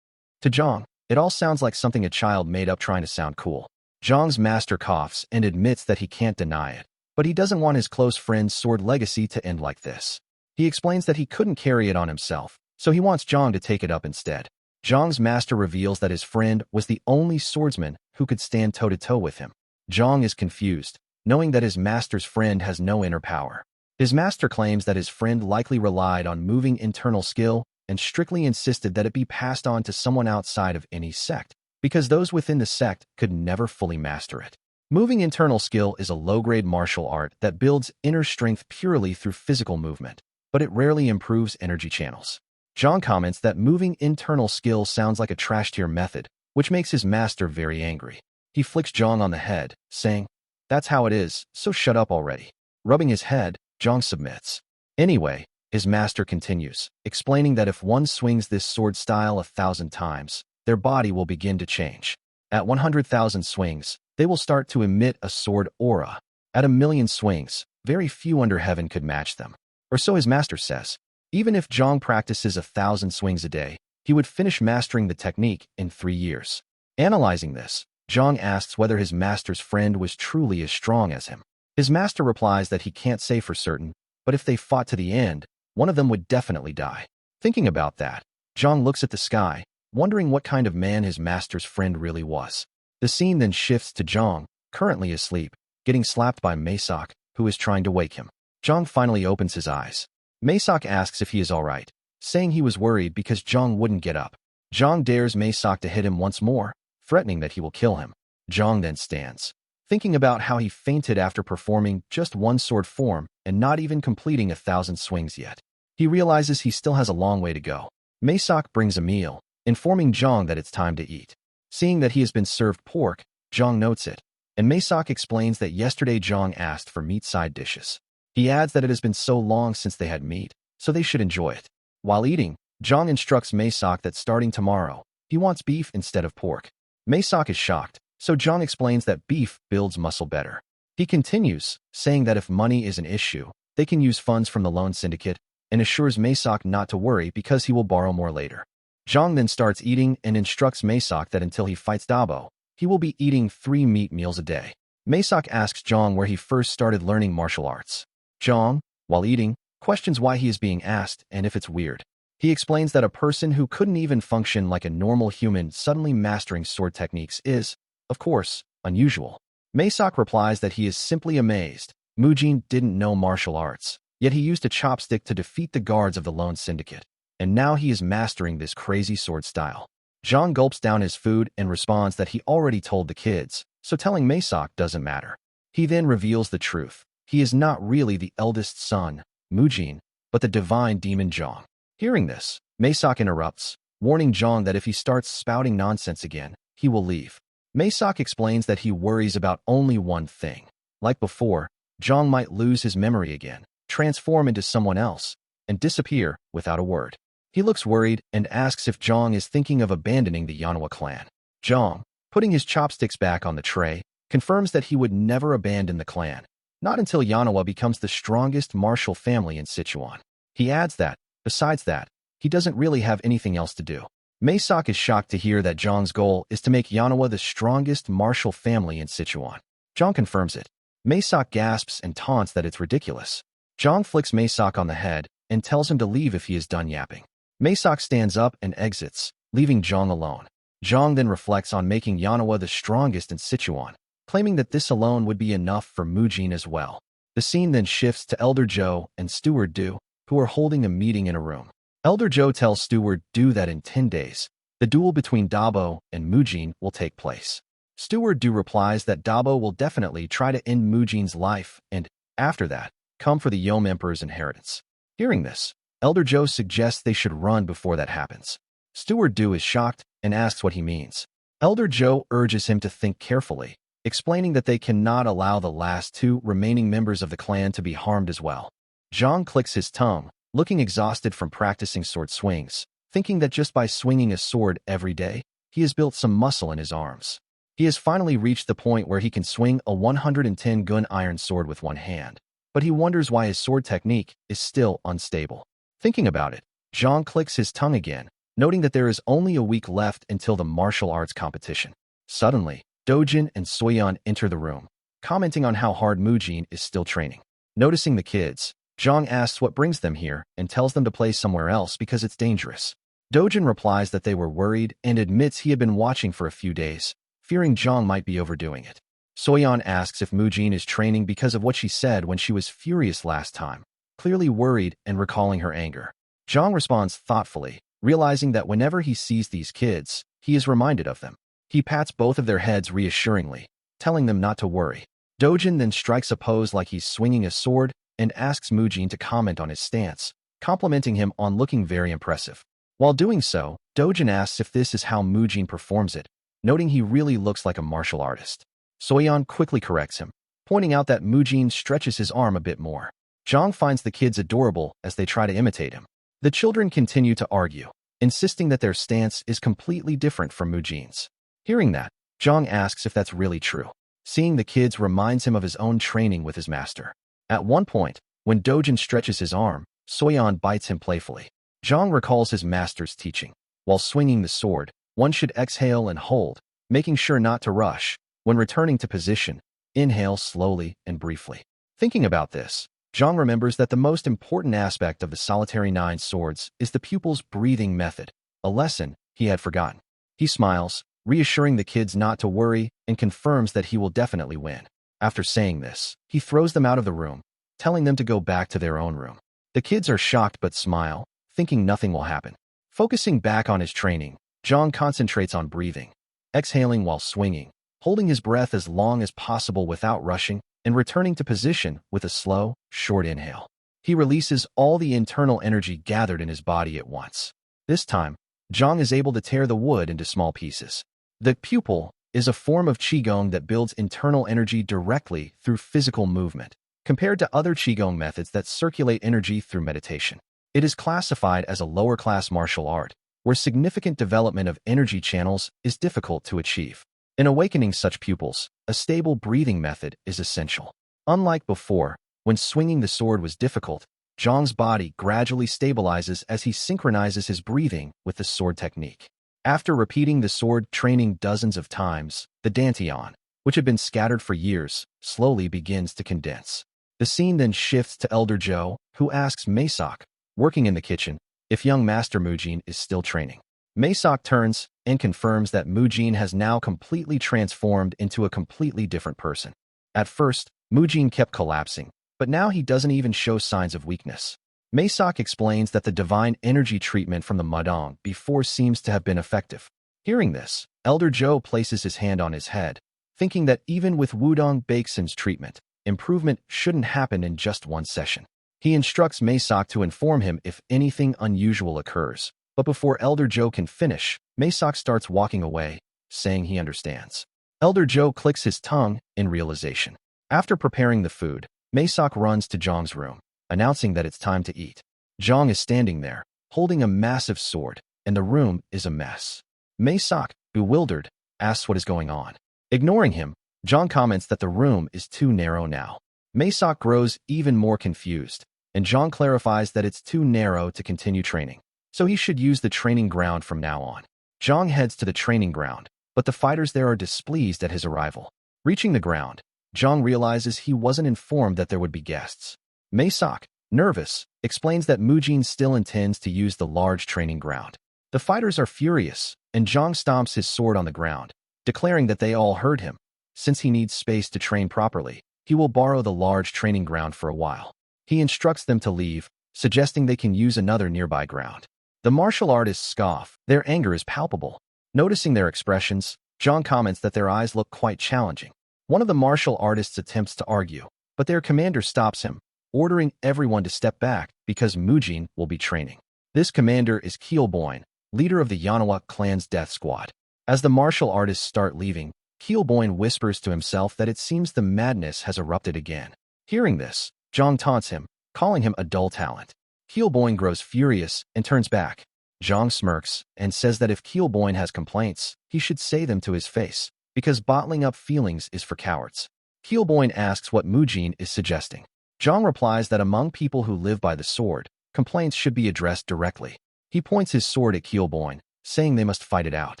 To Zhang, it all sounds like something a child made up trying to sound cool. Zhang's master coughs and admits that he can't deny it, but he doesn't want his close friend's sword legacy to end like this. He explains that he couldn't carry it on himself, so he wants Zhang to take it up instead. Zhang's master reveals that his friend was the only swordsman who could stand toe-to-toe with him. Zhang is confused, knowing that his master's friend has no inner power. His master claims that his friend likely relied on moving internal skill and strictly insisted that it be passed on to someone outside of any sect, because those within the sect could never fully master it. Moving internal skill is a low-grade martial art that builds inner strength purely through physical movement, but it rarely improves energy channels. Zhang comments that moving internal skill sounds like a trash-tier method, which makes his master very angry. He flicks Zhang on the head, saying, That's how it is, so shut up already. Rubbing his head, Zhang submits. Anyway, his master continues, explaining that if one swings this sword style 1,000 times, their body will begin to change. At 100,000 swings, they will start to emit a sword aura. At 1,000,000 swings, very few under heaven could match them. Or so his master says. Even if Zhang practices 1,000 swings a day, he would finish mastering the technique in 3 years. Analyzing this, Zhang asks whether his master's friend was truly as strong as him. His master replies that he can't say for certain, but if they fought to the end, one of them would definitely die. Thinking about that, Zhang looks at the sky, wondering what kind of man his master's friend really was. The scene then shifts to Zhang, currently asleep, getting slapped by Maysak, who is trying to wake him. Zhang finally opens his eyes. Maysak asks if he is alright, saying he was worried because Zhang wouldn't get up. Zhang dares Maysak to hit him once more, threatening that he will kill him. Zhang then stands, thinking about how he fainted after performing just one sword form and not even completing 1,000 swings yet. He realizes he still has a long way to go. Maysak brings a meal, informing Zhang that it's time to eat. Seeing that he has been served pork, Zhang notes it, and Maysak explains that yesterday Zhang asked for meat side dishes. He adds that it has been so long since they had meat, so they should enjoy it. While eating, Zhang instructs Maysak that starting tomorrow, he wants beef instead of pork. Maysak is shocked, so Zhang explains that beef builds muscle better. He continues, saying that if money is an issue, they can use funds from the loan syndicate, and assures Maysak not to worry because he will borrow more later. Zhang then starts eating and instructs Maysak that until he fights Dabo, he will be eating 3 meat meals a day. Maysak asks Zhang where he first started learning martial arts. Zhang, while eating, questions why he is being asked and if it's weird. He explains that a person who couldn't even function like a normal human suddenly mastering sword techniques is, of course, unusual. Maysak replies that he is simply amazed. Mujin didn't know martial arts, yet he used a chopstick to defeat the guards of the loan syndicate, and now he is mastering this crazy sword style. Zhang gulps down his food and responds that he already told the kids, so telling Maysak doesn't matter. He then reveals the truth. He is not really the eldest son, Mujin, but the divine demon Zhang. Hearing this, Maysak interrupts, warning Zhang that if he starts spouting nonsense again, he will leave. Maysak explains that he worries about only one thing. Like before, Zhang might lose his memory again, transform into someone else, and disappear without a word. He looks worried and asks if Zhang is thinking of abandoning the Yanhwa clan. Zhang, putting his chopsticks back on the tray, confirms that he would never abandon the clan, not until Yanhwa becomes the strongest martial family in Sichuan. He adds that, besides that, he doesn't really have anything else to do. Maysak is shocked to hear that Zhang's goal is to make Yanhwa the strongest martial family in Sichuan. Zhang confirms it. Maysak gasps and taunts that it's ridiculous. Zhang flicks Maysak on the head and tells him to leave if he is done yapping. Maysak stands up and exits, leaving Zhang alone. Zhang then reflects on making Yanhwa the strongest in Sichuan, claiming that this alone would be enough for Mujin as well. The scene then shifts to Elder Zhou and Steward Du, who are holding a meeting in a room. Elder Zhou tells Steward Du that in 10 days, the duel between Dabo and Mujin will take place. Steward Du replies that Dabo will definitely try to end Mujin's life and, after that, come for the Yom Emperor's inheritance. Hearing this, Elder Zhou suggests they should run before that happens. Steward Du is shocked and asks what he means. Elder Zhou urges him to think carefully, explaining that they cannot allow the last 2 remaining members of the clan to be harmed as well. Zhang clicks his tongue, looking exhausted from practicing sword swings, thinking that just by swinging a sword every day, he has built some muscle in his arms. He has finally reached the point where he can swing a 110-gun iron sword with one hand, but he wonders why his sword technique is still unstable. Thinking about it, Zhang clicks his tongue again, noting that there is only a week left until the martial arts competition. Suddenly, Dojin and Soyan enter the room, commenting on how hard Mujin is still training. Noticing the kids, Zhang asks what brings them here and tells them to play somewhere else because it's dangerous. Dojin replies that they were worried and admits he had been watching for a few days, fearing Zhang might be overdoing it. Soyan asks if Mujin is training because of what she said when she was furious last time, clearly worried and recalling her anger. Zhang responds thoughtfully, realizing that whenever he sees these kids, he is reminded of them. He pats both of their heads reassuringly, telling them not to worry. Dojin then strikes a pose like he's swinging a sword and asks Mujin to comment on his stance, complimenting him on looking very impressive. While doing so, Dojin asks if this is how Mujin performs it, noting he really looks like a martial artist. Soyan quickly corrects him, pointing out that Mujin stretches his arm a bit more. Zhang finds the kids adorable as they try to imitate him. The children continue to argue, insisting that their stance is completely different from Mujin's. Hearing that, Zhang asks if that's really true. Seeing the kids reminds him of his own training with his master. At one point, when Dojin stretches his arm, Soyeon bites him playfully. Zhang recalls his master's teaching. While swinging the sword, one should exhale and hold, making sure not to rush. When returning to position, inhale slowly and briefly. Thinking about this, Zhang remembers that the most important aspect of the solitary 9 swords is the pupil's breathing method, a lesson he had forgotten. He smiles, reassuring the kids not to worry, and confirms that he will definitely win. After saying this, he throws them out of the room, telling them to go back to their own room. The kids are shocked but smile, thinking nothing will happen. Focusing back on his training, Zhang concentrates on breathing, exhaling while swinging, holding his breath as long as possible without rushing, and returning to position with a slow, short inhale. He releases all the internal energy gathered in his body at once. This time, Zhang is able to tear the wood into small pieces. The pupil is a form of Qigong that builds internal energy directly through physical movement, compared to other Qigong methods that circulate energy through meditation. It is classified as a lower-class martial art, where significant development of energy channels is difficult to achieve. In awakening such pupils, a stable breathing method is essential. Unlike before, when swinging the sword was difficult, Zhang's body gradually stabilizes as he synchronizes his breathing with the sword technique. After repeating the sword training dozens of times, the dantian, which had been scattered for years, slowly begins to condense. The scene then shifts to Elder Zhou, who asks Maesok, working in the kitchen, if young Master Mujin is still training. Maesok turns and confirms that Mujin has now completely transformed into a completely different person. At first, Mujin kept collapsing, but now he doesn't even show signs of weakness. Maesok explains that the divine energy treatment from the Mudong before seems to have been effective. Hearing this, Elder Zhou places his hand on his head, thinking that even with Wudong Baeksan's treatment, improvement shouldn't happen in just one session. He instructs Maesok to inform him if anything unusual occurs, but before Elder Zhou can finish, Maesok starts walking away, saying he understands. Elder Zhou clicks his tongue in realization. After preparing the food, Maesok runs to Zhang's room, announcing that it's time to eat. Zhang is standing there, holding a massive sword, and the room is a mess. Maesok, bewildered, asks what is going on. Ignoring him, Zhang comments that the room is too narrow now. Maesok grows even more confused, and Zhang clarifies that it's too narrow to continue training, so he should use the training ground from now on. Zhang heads to the training ground, but the fighters there are displeased at his arrival. Reaching the ground, Zhang realizes he wasn't informed that there would be guests. Maesok, nervous, explains that Mujin still intends to use the large training ground. The fighters are furious, and Zhang stomps his sword on the ground, declaring that they all heard him. Since he needs space to train properly, he will borrow the large training ground for a while. He instructs them to leave, suggesting they can use another nearby ground. The martial artists scoff. Their anger is palpable. Noticing their expressions, Zhang comments that their eyes look quite challenging. One of the martial artists attempts to argue, but their commander stops him, ordering everyone to step back because Mujin will be training. This commander is Keelboin, leader of the Yanawa clan's death squad. As the martial artists start leaving, Keelboin whispers to himself that it seems the madness has erupted again. Hearing this, Zhang taunts him, calling him a dull talent. Keelboin grows furious and turns back. Zhang smirks and says that if Keelboin has complaints, he should say them to his face, because bottling up feelings is for cowards. Keelboin asks what Mujin is suggesting. Zhang replies that among people who live by the sword, complaints should be addressed directly. He points his sword at Keelboin, saying they must fight it out.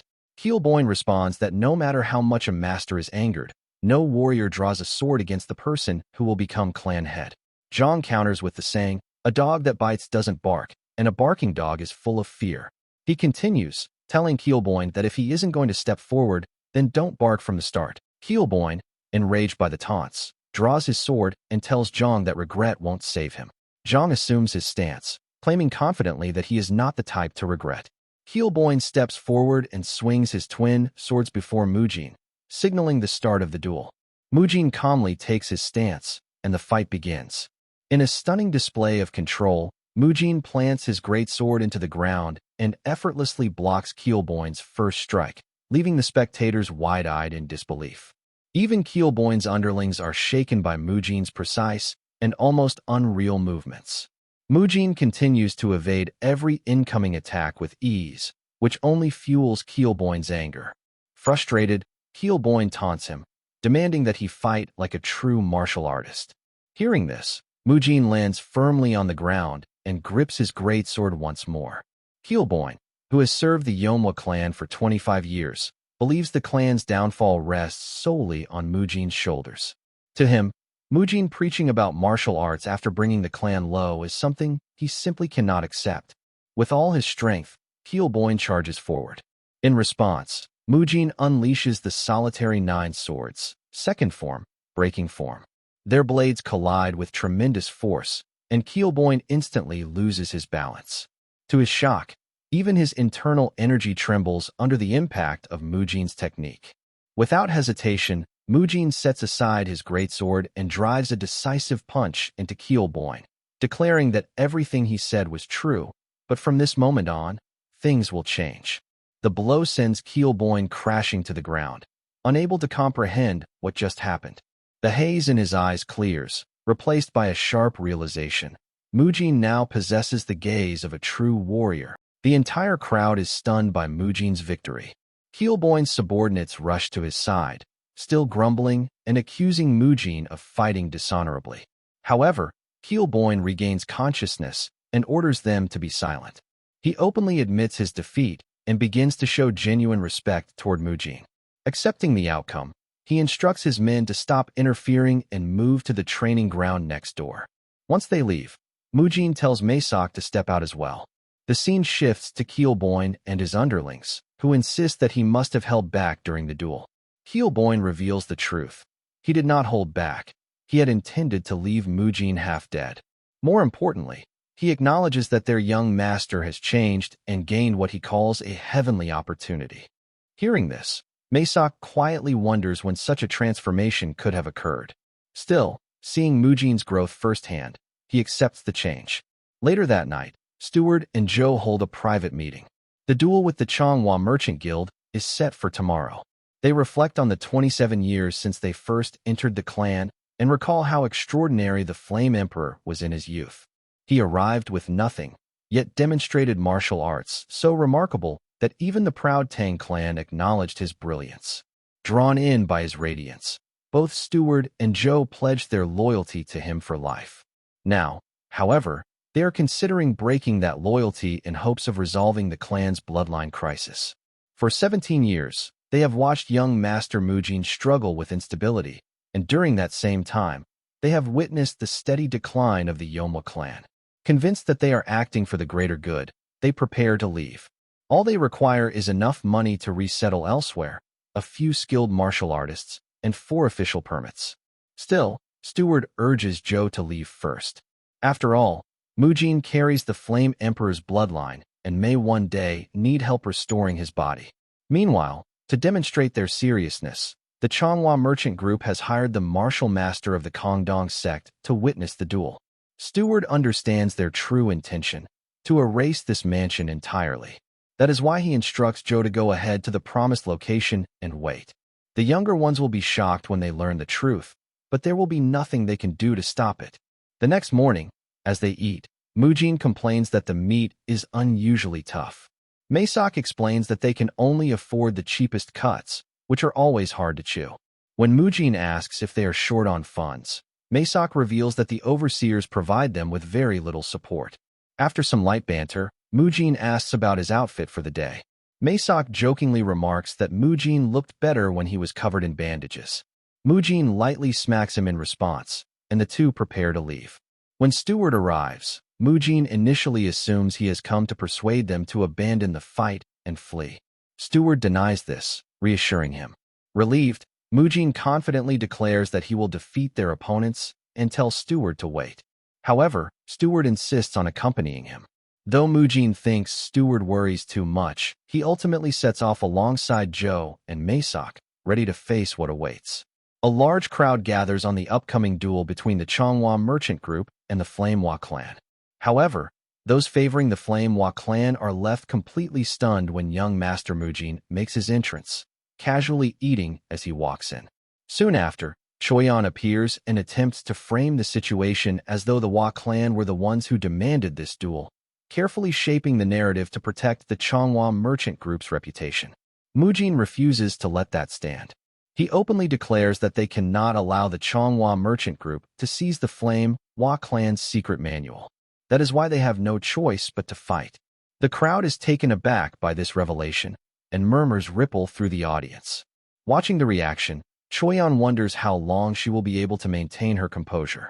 Keelboin responds that no matter how much a master is angered, no warrior draws a sword against the person who will become clan head. Zhang counters with the saying, "A dog that bites doesn't bark, and a barking dog is full of fear." He continues, telling Keelboin that if he isn't going to step forward, then don't bark from the start. Keelboin, enraged by the taunts, draws his sword and tells Zhang that regret won't save him. Zhang assumes his stance, claiming confidently that he is not the type to regret. Keelboin steps forward and swings his twin swords before Mujin, signaling the start of the duel. Mujin calmly takes his stance, and the fight begins. In a stunning display of control, Mujin plants his greatsword into the ground and effortlessly blocks Keelboin's first strike, leaving the spectators wide-eyed in disbelief. Even Keelboin's underlings are shaken by Mujin's precise and almost unreal movements. Mujin continues to evade every incoming attack with ease, which only fuels Keelboin's anger. Frustrated, Keelboin taunts him, demanding that he fight like a true martial artist. Hearing this, Mujin lands firmly on the ground and grips his greatsword once more. Keelboin, who has served the Yomwa clan for 25 years, believes the clan's downfall rests solely on Mujin's shoulders. To him, Mujin preaching about martial arts after bringing the clan low is something he simply cannot accept. With all his strength, Keelboin charges forward. In response, Mujin unleashes the solitary 9 swords, second form, breaking form. Their blades collide with tremendous force, and Keelboin instantly loses his balance. To his shock, even his internal energy trembles under the impact of Mujin's technique. Without hesitation, Mujin sets aside his greatsword and drives a decisive punch into Keelboin, declaring that everything he said was true, but from this moment on, things will change. The blow sends Keelboin crashing to the ground, unable to comprehend what just happened. The haze in his eyes clears, replaced by a sharp realization. Mujin now possesses the gaze of a true warrior. The entire crowd is stunned by Mujin's victory. Keelboin's subordinates rush to his side, still grumbling and accusing Mujin of fighting dishonorably. However, Keelboin regains consciousness and orders them to be silent. He openly admits his defeat and begins to show genuine respect toward Mujin. Accepting the outcome, he instructs his men to stop interfering and move to the training ground next door. Once they leave, Mujin tells Masak to step out as well. The scene shifts to Keelboin and his underlings, who insist that he must have held back during the duel. Keelboin reveals the truth. He did not hold back. He had intended to leave Mujin half dead. More importantly, he acknowledges that their young master has changed and gained what he calls a heavenly opportunity. Hearing this, Masak quietly wonders when such a transformation could have occurred. Still, seeing Mujin's growth firsthand, he accepts the change. Later that night, Steward and Joe hold a private meeting. The duel with the Changhua Merchant Guild is set for tomorrow. They reflect on the 27 years since they first entered the clan and recall how extraordinary the Flame Emperor was in his youth. He arrived with nothing, yet demonstrated martial arts so remarkable that even the proud Tang clan acknowledged his brilliance. Drawn in by his radiance, both Steward and Joe pledged their loyalty to him for life. Now, however, they are considering breaking that loyalty in hopes of resolving the clan's bloodline crisis. For 17 years, they have watched young Master Mujin struggle with instability, and during that same time, they have witnessed the steady decline of the Yomwa clan. Convinced that they are acting for the greater good, they prepare to leave. All they require is enough money to resettle elsewhere, a few skilled martial artists, and 4 official permits. Still, Steward urges Joe to leave first. After all, Mujin carries the Flame Emperor's bloodline and may one day need help restoring his body. Meanwhile, to demonstrate their seriousness, the Changhua Merchant Group has hired the martial master of the Kongdong sect to witness the duel. Steward understands their true intention, to erase this mansion entirely. That is why he instructs Joe to go ahead to the promised location and wait. The younger ones will be shocked when they learn the truth, but there will be nothing they can do to stop it. The next morning, as they eat, Mujin complains that the meat is unusually tough. Masak explains that they can only afford the cheapest cuts, which are always hard to chew. When Mujin asks if they are short on funds, Masak reveals that the overseers provide them with very little support. After some light banter, Mujin asks about his outfit for the day. Masak jokingly remarks that Mujin looked better when he was covered in bandages. Mujin lightly smacks him in response, and the two prepare to leave. When Steward arrives, Mujin initially assumes he has come to persuade them to abandon the fight and flee. Steward denies this, reassuring him. Relieved, Mujin confidently declares that he will defeat their opponents and tells Steward to wait. However, Steward insists on accompanying him. Though Mujin thinks Steward worries too much, he ultimately sets off alongside Joe and Masak, ready to face what awaits. A large crowd gathers on the upcoming duel between the Changhua Merchant Group and the Flamehua clan. However, those favoring the Flamehua clan are left completely stunned when young Master Mujin makes his entrance, casually eating as he walks in. Soon after, Choyan appears and attempts to frame the situation as though the Hua clan were the ones who demanded this duel, carefully shaping the narrative to protect the Changhua merchant group's reputation. Mujin refuses to let that stand. He openly declares that they cannot allow the Changhua merchant group to seize the Flame Hua clan's secret manual. That is why they have no choice but to fight. The crowd is taken aback by this revelation, and murmurs ripple through the audience. Watching the reaction, Choyan wonders how long she will be able to maintain her composure.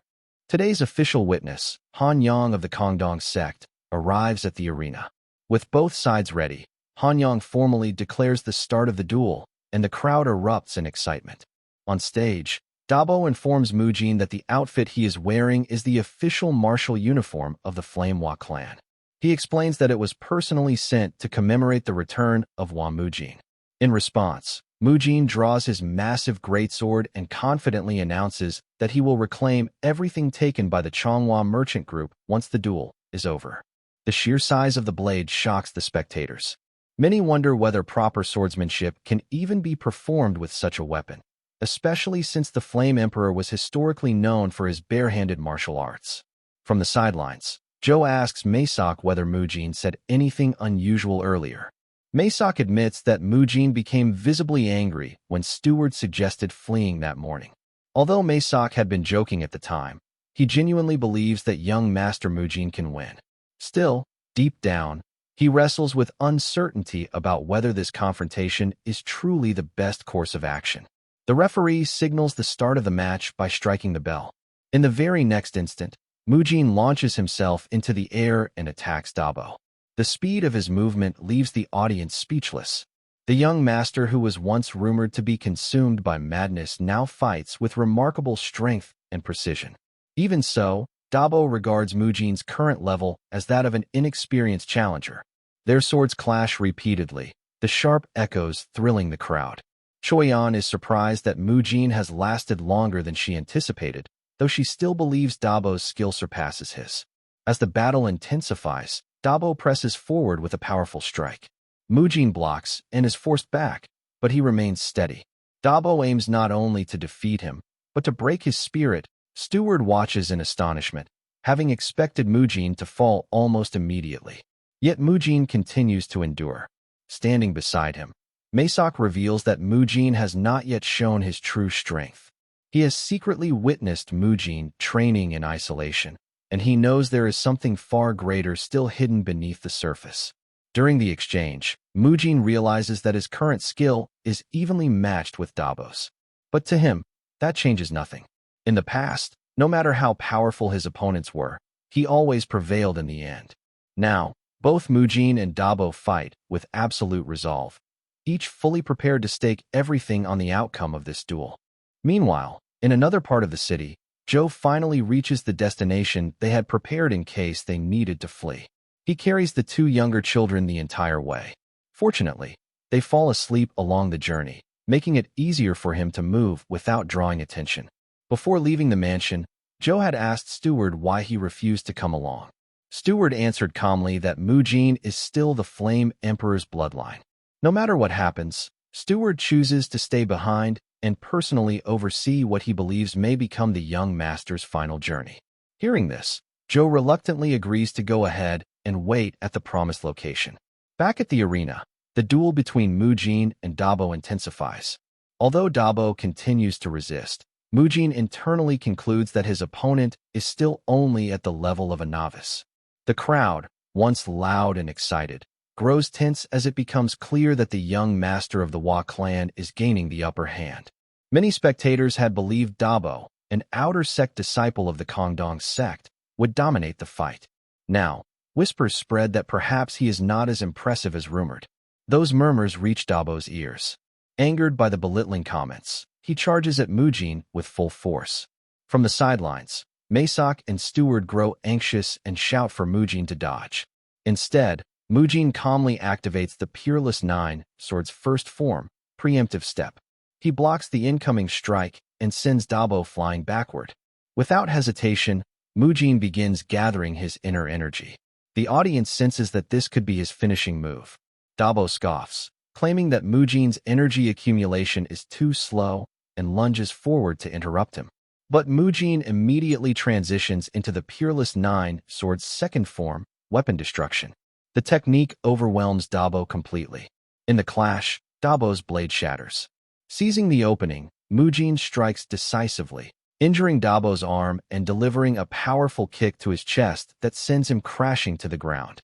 Today's official witness, Han Yang of the Kongdong sect, arrives at the arena. With both sides ready, Han Yang formally declares the start of the duel, and the crowd erupts in excitement. On stage, Dabo informs Mujin that the outfit he is wearing is the official martial uniform of the Flame Hua clan. He explains that it was personally sent to commemorate the return of Hua Mujin. In response, Mujin draws his massive greatsword and confidently announces that he will reclaim everything taken by the Changhua merchant group once the duel is over. The sheer size of the blade shocks the spectators. Many wonder whether proper swordsmanship can even be performed with such a weapon, especially since the Flame Emperor was historically known for his barehanded martial arts. From the sidelines, Joe asks Maesok whether Mujin said anything unusual earlier. Maesok admits that Mujin became visibly angry when Steward suggested fleeing that morning. Although Maesok had been joking at the time, he genuinely believes that young Master Mujin can win. Still, deep down, he wrestles with uncertainty about whether this confrontation is truly the best course of action. The referee signals the start of the match by striking the bell. In the very next instant, Mujin launches himself into the air and attacks Dabo. The speed of his movement leaves the audience speechless. The young master who was once rumored to be consumed by madness now fights with remarkable strength and precision. Even so, Dabo regards Mujin's current level as that of an inexperienced challenger. Their swords clash repeatedly, the sharp echoes thrilling the crowd. Choyan is surprised that Mujin has lasted longer than she anticipated, though she still believes Dabo's skill surpasses his. As the battle intensifies, Dabo presses forward with a powerful strike. Mujin blocks and is forced back, but he remains steady. Dabo aims not only to defeat him, but to break his spirit. Steward watches in astonishment, having expected Mujin to fall almost immediately. Yet Mujin continues to endure. Standing beside him, Maesok reveals that Mujin has not yet shown his true strength. He has secretly witnessed Mujin training in isolation, and he knows there is something far greater still hidden beneath the surface. During the exchange, Mujin realizes that his current skill is evenly matched with Dabo's. But to him, that changes nothing. In the past, no matter how powerful his opponents were, he always prevailed in the end. Now, both Mujin and Dabo fight with absolute resolve, each fully prepared to stake everything on the outcome of this duel. Meanwhile, in another part of the city, Joe finally reaches the destination they had prepared in case they needed to flee. He carries the two younger children the entire way. Fortunately, they fall asleep along the journey, making it easier for him to move without drawing attention. Before leaving the mansion, Joe had asked Steward why he refused to come along. Steward answered calmly that Mujin is still the Flame Emperor's bloodline. No matter what happens, Steward chooses to stay behind and personally oversee what he believes may become the young master's final journey. Hearing this, Joe reluctantly agrees to go ahead and wait at the promised location. Back at the arena, the duel between Mujin and Dabo intensifies. Although Dabo continues to resist, Mujin internally concludes that his opponent is still only at the level of a novice. The crowd, once loud and excited, grows tense as it becomes clear that the young master of the Hua clan is gaining the upper hand. Many spectators had believed Dabo, an outer sect disciple of the Kongdong sect, would dominate the fight. Now, whispers spread that perhaps he is not as impressive as rumored. Those murmurs reach Dabo's ears. Angered by the belittling comments, he charges at Mujin with full force. From the sidelines, Maesok and Steward grow anxious and shout for Mujin to dodge. Instead, Mujin calmly activates the Peerless Nine sword's first form, preemptive step. He blocks the incoming strike and sends Dabo flying backward. Without hesitation, Mujin begins gathering his inner energy. The audience senses that this could be his finishing move. Dabo scoffs, claiming that Mujin's energy accumulation is too slow and lunges forward to interrupt him. But Mujin immediately transitions into the Peerless Nine Sword's second form, weapon destruction. The technique overwhelms Dabo completely. In the clash, Dabo's blade shatters. Seizing the opening, Mujin strikes decisively, injuring Dabo's arm and delivering a powerful kick to his chest that sends him crashing to the ground.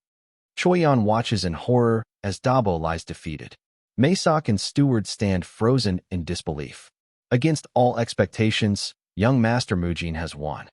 Choyan watches in horror as Dabo lies defeated. Masak and Steward stand frozen in disbelief. Against all expectations, young Master Mujin has won.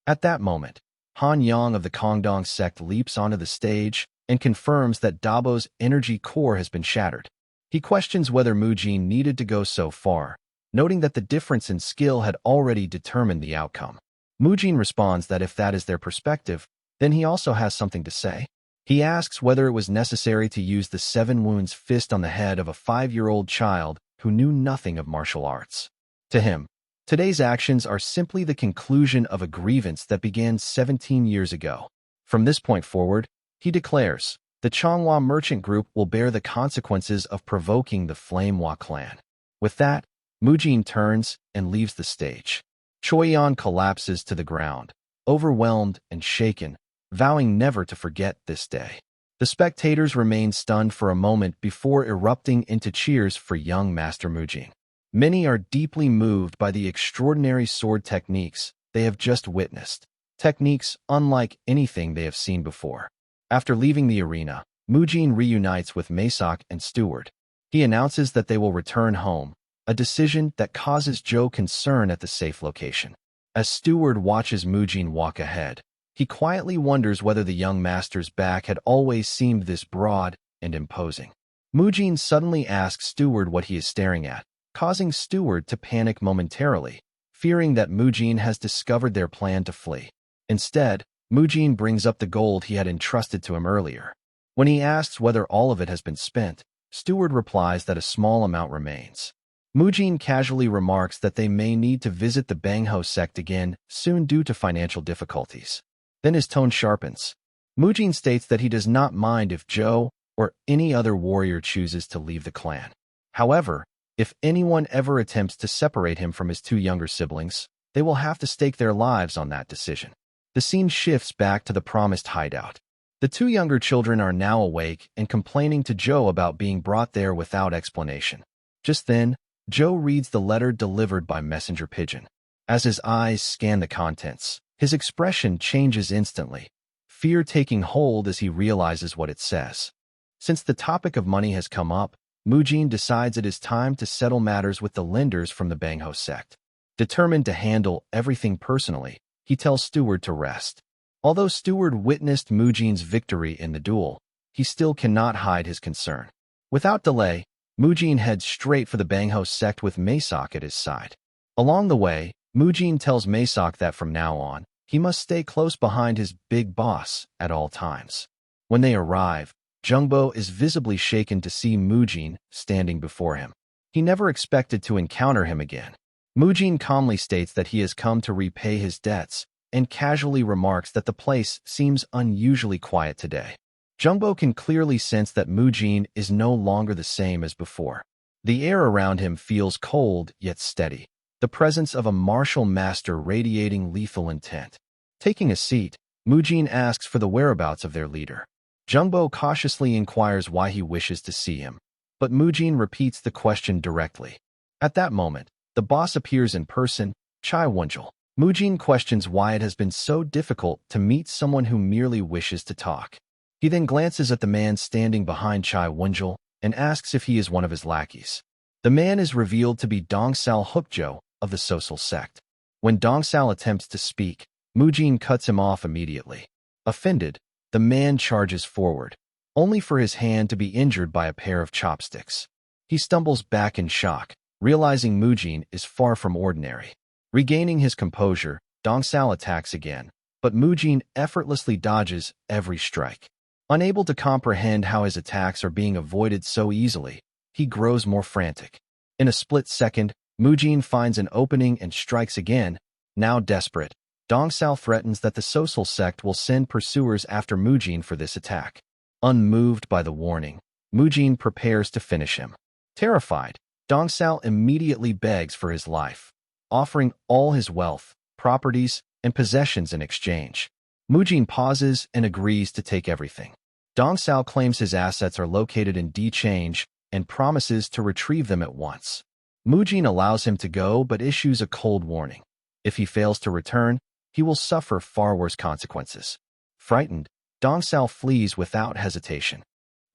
At that moment, Han Yang of the Kongdong sect leaps onto the stage and confirms that Dabo's energy core has been shattered. He questions whether Mujin needed to go so far, noting that the difference in skill had already determined the outcome. Mujin responds that if that is their perspective, then he also has something to say. He asks whether it was necessary to use the 7 wounds fist on the head of a 5-year-old child who knew nothing of martial arts. To him, today's actions are simply the conclusion of a grievance that began 17 years ago. From this point forward, he declares, the Changhua merchant group will bear the consequences of provoking the Flamehua clan. With that, Mujin turns and leaves the stage. Choyan collapses to the ground, overwhelmed and shaken, vowing never to forget this day. The spectators remain stunned for a moment before erupting into cheers for young Master Mujin. Many are deeply moved by the extraordinary sword techniques they have just witnessed, techniques unlike anything they have seen before. After leaving the arena, Mujin reunites with Masak and Steward. He announces that they will return home, a decision that causes Joe concern at the safe location. As Steward watches Mujin walk ahead, he quietly wonders whether the young master's back had always seemed this broad and imposing. Mujin suddenly asks Steward what he is staring at, causing Steward to panic momentarily, fearing that Mujin has discovered their plan to flee. Instead, Mujin brings up the gold he had entrusted to him earlier. When he asks whether all of it has been spent, Steward replies that a small amount remains. Mujin casually remarks that they may need to visit the Bangho sect again soon due to financial difficulties. Then his tone sharpens. Mujin states that he does not mind if Joe or any other warrior chooses to leave the clan. However, if anyone ever attempts to separate him from his 2 younger siblings, they will have to stake their lives on that decision. The scene shifts back to the promised hideout. The 2 younger children are now awake and complaining to Joe about being brought there without explanation. Just then, Joe reads the letter delivered by messenger pigeon. As his eyes scan the contents, his expression changes instantly, fear taking hold as he realizes what it says. Since the topic of money has come up, Mujin decides it is time to settle matters with the lenders from the Bangho sect. Determined to handle everything personally, he tells Steward to rest. Although Steward witnessed Mujin's victory in the duel, he still cannot hide his concern. Without delay, Mujin heads straight for the Bangho sect with Masak at his side. Along the way, Mujin tells Masak that from now on, he must stay close behind his big boss at all times. When they arrive, Jungbo is visibly shaken to see Mujin standing before him. He never expected to encounter him again. Mujin calmly states that he has come to repay his debts and casually remarks that the place seems unusually quiet today. Jungbo can clearly sense that Mujin is no longer the same as before. The air around him feels cold yet steady, the presence of a martial master radiating lethal intent. Taking a seat, Mujin asks for the whereabouts of their leader. Jungbo cautiously inquires why he wishes to see him, but Mujin repeats the question directly. At that moment, the boss appears in person, Chai Wunjil. Mujin questions why it has been so difficult to meet someone who merely wishes to talk. He then glances at the man standing behind Chai Wunjil and asks if he is one of his lackeys. The man is revealed to be Dongsal Hukjo of the Social sect. When Dongsal attempts to speak, Mujin cuts him off immediately. Offended, the man charges forward, only for his hand to be injured by a pair of chopsticks. He stumbles back in shock, realizing Mujin is far from ordinary. Regaining his composure, Dongsal attacks again, but Mujin effortlessly dodges every strike. Unable to comprehend how his attacks are being avoided so easily, he grows more frantic. In a split second, Mujin finds an opening and strikes again. Now desperate, Dongsal threatens that the Social sect will send pursuers after Mujin for this attack. Unmoved by the warning, Mujin prepares to finish him. Terrified, Dong Sao immediately begs for his life, offering all his wealth, properties, and possessions in exchange. Mujin pauses and agrees to take everything. Dong Sao claims his assets are located in D-Change and promises to retrieve them at once. Mujin allows him to go but issues a cold warning. If he fails to return, he will suffer far worse consequences. Frightened, Dong Sao flees without hesitation.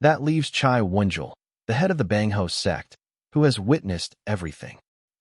That leaves Chai Wunjul, the head of the Bangho sect, who has witnessed everything.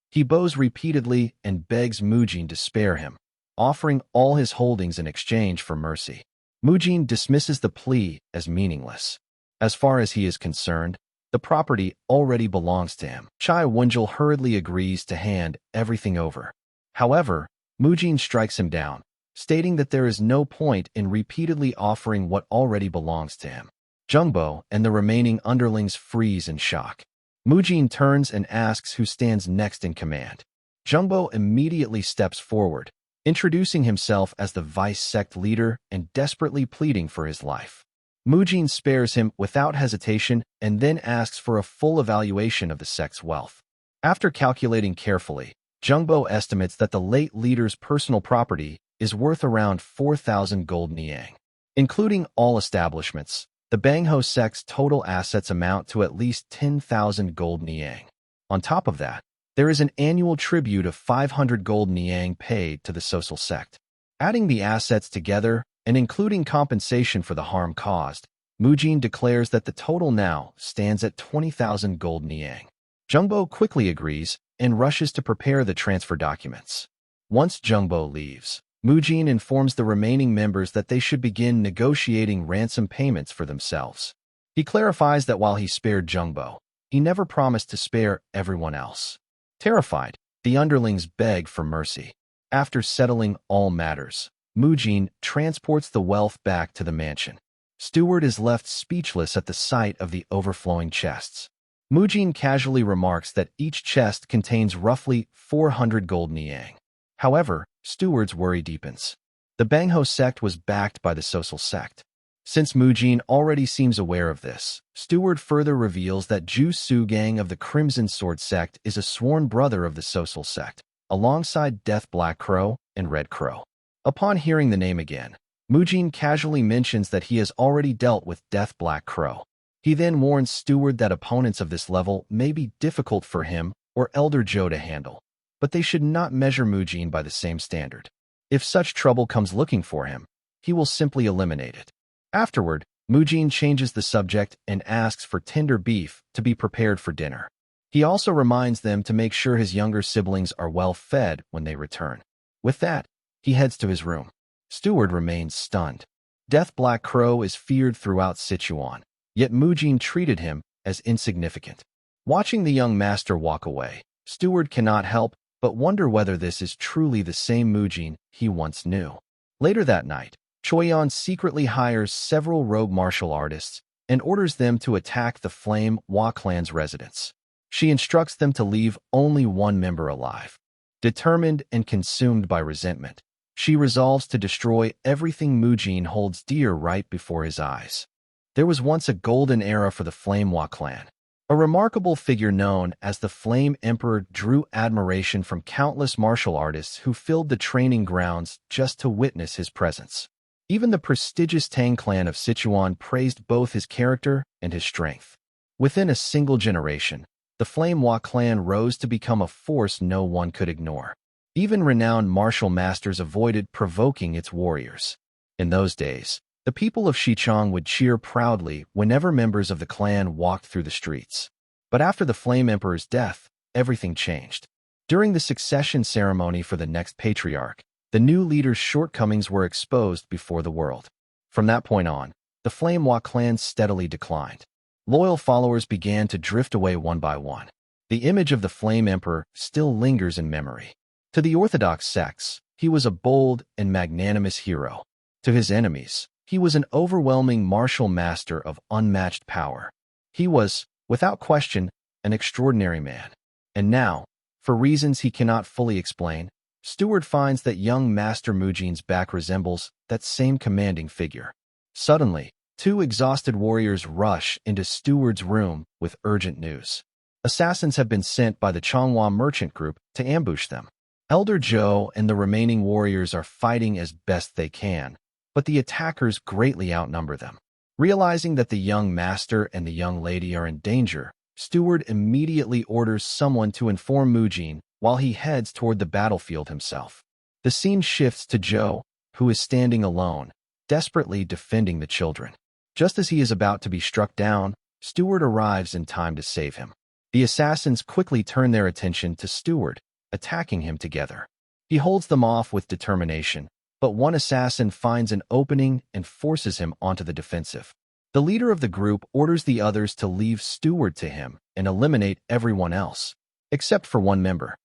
He bows repeatedly and begs Mujin to spare him, offering all his holdings in exchange for mercy. Mujin dismisses the plea as meaningless. As far as he is concerned, the property already belongs to him. Chai Wunjul hurriedly agrees to hand everything over. However, Mujin strikes him down, stating that there is no point in repeatedly offering what already belongs to him. Jungbo and the remaining underlings freeze in shock. Mujin turns and asks who stands next in command. Jungbo immediately steps forward, introducing himself as the vice sect leader and desperately pleading for his life. Mujin spares him without hesitation and then asks for a full evaluation of the sect's wealth. After calculating carefully, Jungbo estimates that the late leader's personal property is worth around 4,000 gold niang. Including all establishments, the Bangho sect's total assets amount to at least 10,000 gold niang. On top of that, there is an annual tribute of 500 gold niang paid to the social sect. Adding the assets together and including compensation for the harm caused, Mujin declares that the total now stands at 20,000 gold niang. Jungbo quickly agrees and rushes to prepare the transfer documents. Once Jungbo leaves, Mujin informs the remaining members that they should begin negotiating ransom payments for themselves. He clarifies that while he spared Jungbo, he never promised to spare everyone else. Terrified, the underlings beg for mercy. After settling all matters, Mujin transports the wealth back to the mansion. Steward is left speechless at the sight of the overflowing chests. Mujin casually remarks that each chest contains roughly 400 gold niang. However, Steward's worry deepens. The Bangho sect was backed by the social sect. Since Mujin already seems aware of this, Steward further reveals that Ju Su Gang of the Crimson Sword sect is a sworn brother of the social sect, alongside Death Black Crow and Red Crow. Upon hearing the name again, Mujin casually mentions that he has already dealt with Death Black Crow. He then warns Steward that opponents of this level may be difficult for him or Elder Joe to handle, but they should not measure Mujin by the same standard. If such trouble comes looking for him, he will simply eliminate it. Afterward, Mujin changes the subject and asks for tender beef to be prepared for dinner. He also reminds them to make sure his younger siblings are well fed when they return. With that, he heads to his room. Steward remains stunned. Death Black Crow is feared throughout Sichuan, yet Mujin treated him as insignificant. Watching the young master walk away, Steward cannot help but wonder whether this is truly the same Mujin he once knew. Later that night, Choyan secretly hires several rogue martial artists and orders them to attack the Flame Hua clan's residence. She instructs them to leave only one member alive. Determined and consumed by resentment, she resolves to destroy everything Mujin holds dear right before his eyes. There was once a golden era for the Flame Hua clan. A remarkable figure known as the Flame Emperor drew admiration from countless martial artists who filled the training grounds just to witness his presence. Even the prestigious Tang clan of Sichuan praised both his character and his strength. Within a single generation, the Flame Hua clan rose to become a force no one could ignore. Even renowned martial masters avoided provoking its warriors. In those days, the people of Xichang would cheer proudly whenever members of the clan walked through the streets. But after the Flame Emperor's death, everything changed. During the succession ceremony for the next patriarch, the new leader's shortcomings were exposed before the world. From that point on, the Flame Hua clan steadily declined. Loyal followers began to drift away one by one. The image of the Flame Emperor still lingers in memory. To the orthodox sects, he was a bold and magnanimous hero. To his enemies, he was an overwhelming martial master of unmatched power. He was, without question, an extraordinary man. And now, for reasons he cannot fully explain, Steward finds that young Master Mujin's back resembles that same commanding figure. Suddenly, two exhausted warriors rush into Steward's room with urgent news. Assassins have been sent by the Changhua merchant group to ambush them. Elder Zhou and the remaining warriors are fighting as best they can, but the attackers greatly outnumber them. Realizing that the young master and the young lady are in danger, Steward immediately orders someone to inform Mujin while he heads toward the battlefield himself. The scene shifts to Zhou, who is standing alone, desperately defending the children. Just as he is about to be struck down, Steward arrives in time to save him. The assassins quickly turn their attention to Steward, attacking him together. He holds them off with determination, but one assassin finds an opening and forces him onto the defensive. The leader of the group orders the others to leave Steward to him and eliminate everyone else, except for one member.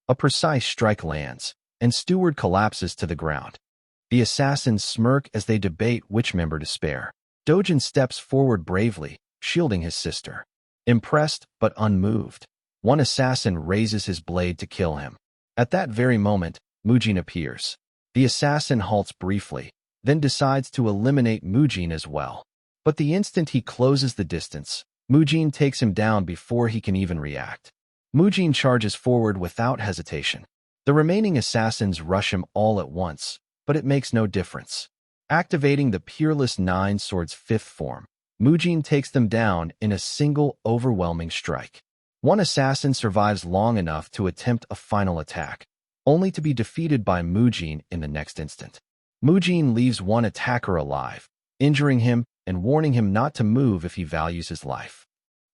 A precise strike lands, and Steward collapses to the ground. The assassins smirk as they debate which member to spare. Dojin steps forward bravely, shielding his sister. Impressed but unmoved, one assassin raises his blade to kill him. At that very moment, Mujin appears. The assassin halts briefly, then decides to eliminate Mujin as well. But the instant he closes the distance, Mujin takes him down before he can even react. Mujin charges forward without hesitation. The remaining assassins rush him all at once, but it makes no difference. Activating the Peerless Nine Swords' fifth form, Mujin takes them down in a single overwhelming strike. One assassin survives long enough to attempt a final attack, only to be defeated by Mujin in the next instant. Mujin leaves one attacker alive, injuring him and warning him not to move if he values his life.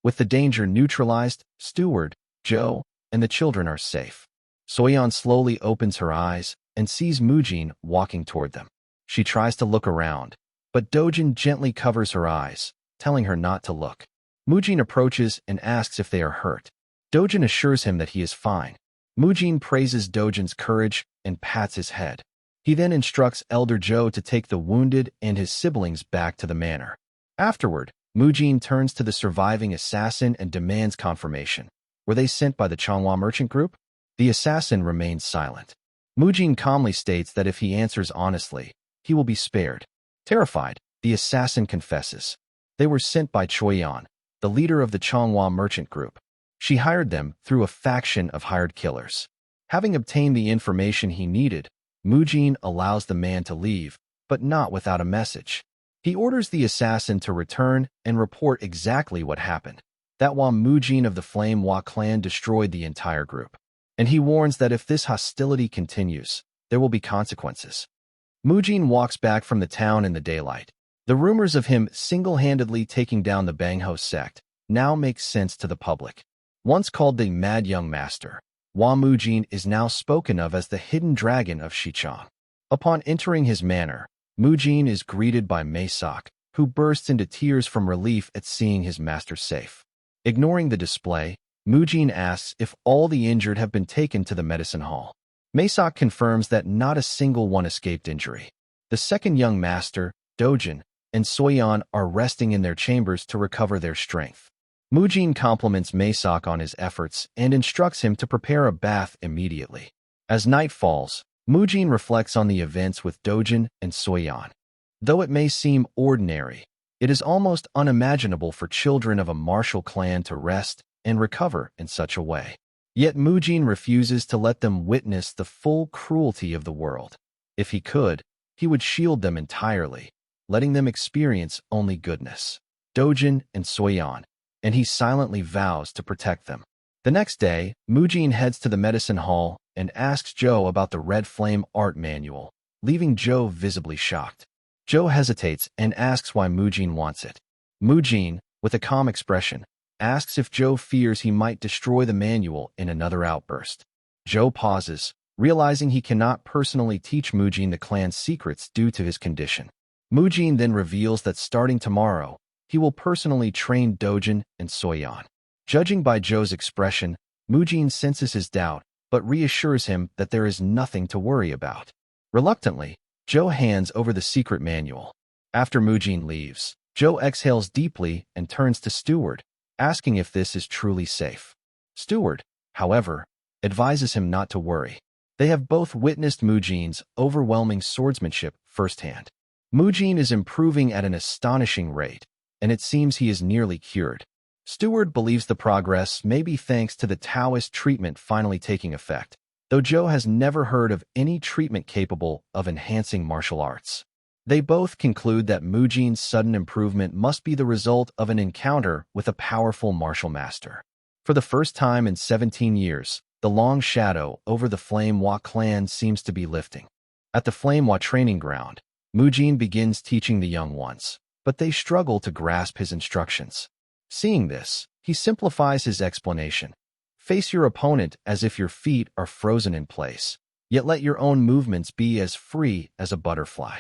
With the danger neutralized, Steward, Zhou, and the children are safe. Soyeon slowly opens her eyes and sees Mujin walking toward them. She tries to look around, but Dojin gently covers her eyes, telling her not to look. Mujin approaches and asks if they are hurt. Dojin assures him that he is fine. Mujin praises Dojin's courage and pats his head. He then instructs Elder Zhou to take the wounded and his siblings back to the manor. Afterward, Mujin turns to the surviving assassin and demands confirmation. Were they sent by the Changhua merchant group? The assassin remains silent. Mujin calmly states that if he answers honestly, he will be spared. Terrified, the assassin confesses. They were sent by Choyan, the leader of the Changhua merchant group. She hired them through a faction of hired killers. Having obtained the information he needed, Mujin allows the man to leave, but not without a message. He orders the assassin to return and report exactly what happened, that while Mujin of the Flame Hua clan destroyed the entire group. And he warns that if this hostility continues, there will be consequences. Mujin walks back from the town in the daylight. The rumors of him single-handedly taking down the Bangho sect now make sense to the public. Once called the Mad Young Master, Hua Mujin is now spoken of as the hidden dragon of Xichang. Upon entering his manor, Mujin is greeted by Maysak, who bursts into tears from relief at seeing his master safe. Ignoring the display, Mujin asks if all the injured have been taken to the medicine hall. Maysak confirms that not a single one escaped injury. The second young master, Dojin, and Soyeon are resting in their chambers to recover their strength. Mujin compliments Maysak on his efforts and instructs him to prepare a bath immediately. As night falls, Mujin reflects on the events with Dojin and Soyeon. Though it may seem ordinary, it is almost unimaginable for children of a martial clan to rest and recover in such a way. Yet Mujin refuses to let them witness the full cruelty of the world. If he could, he would shield them entirely, letting them experience only goodness. Dojin and Soyeon, and he silently vows to protect them. The next day, Mujin heads to the medicine hall and asks Zhou about the Red Flame art manual, leaving Zhou visibly shocked. Zhou hesitates and asks why Mujin wants it. Mujin, with a calm expression, asks if Zhou fears he might destroy the manual in another outburst. Zhou pauses, realizing he cannot personally teach Mujin the clan's secrets due to his condition. Mujin then reveals that starting tomorrow, he will personally train Dojin and Soyeon. Judging by Zhou's expression, Mujin senses his doubt, but reassures him that there is nothing to worry about. Reluctantly, Zhou hands over the secret manual. After Mujin leaves, Zhou exhales deeply and turns to Steward, asking if this is truly safe. Steward, however, advises him not to worry. They have both witnessed Mujin's overwhelming swordsmanship firsthand. Mujin is improving at an astonishing rate, and it seems he is nearly cured. Stewart believes the progress may be thanks to the Taoist treatment finally taking effect, though Joe has never heard of any treatment capable of enhancing martial arts. They both conclude that Mujin's sudden improvement must be the result of an encounter with a powerful martial master. For the first time in 17 years, the long shadow over the Flame-Hua clan seems to be lifting. At the Flame-Hua training ground, Mujin begins teaching the young ones, but they struggle to grasp his instructions. Seeing this, he simplifies his explanation. Face your opponent as if your feet are frozen in place, yet let your own movements be as free as a butterfly.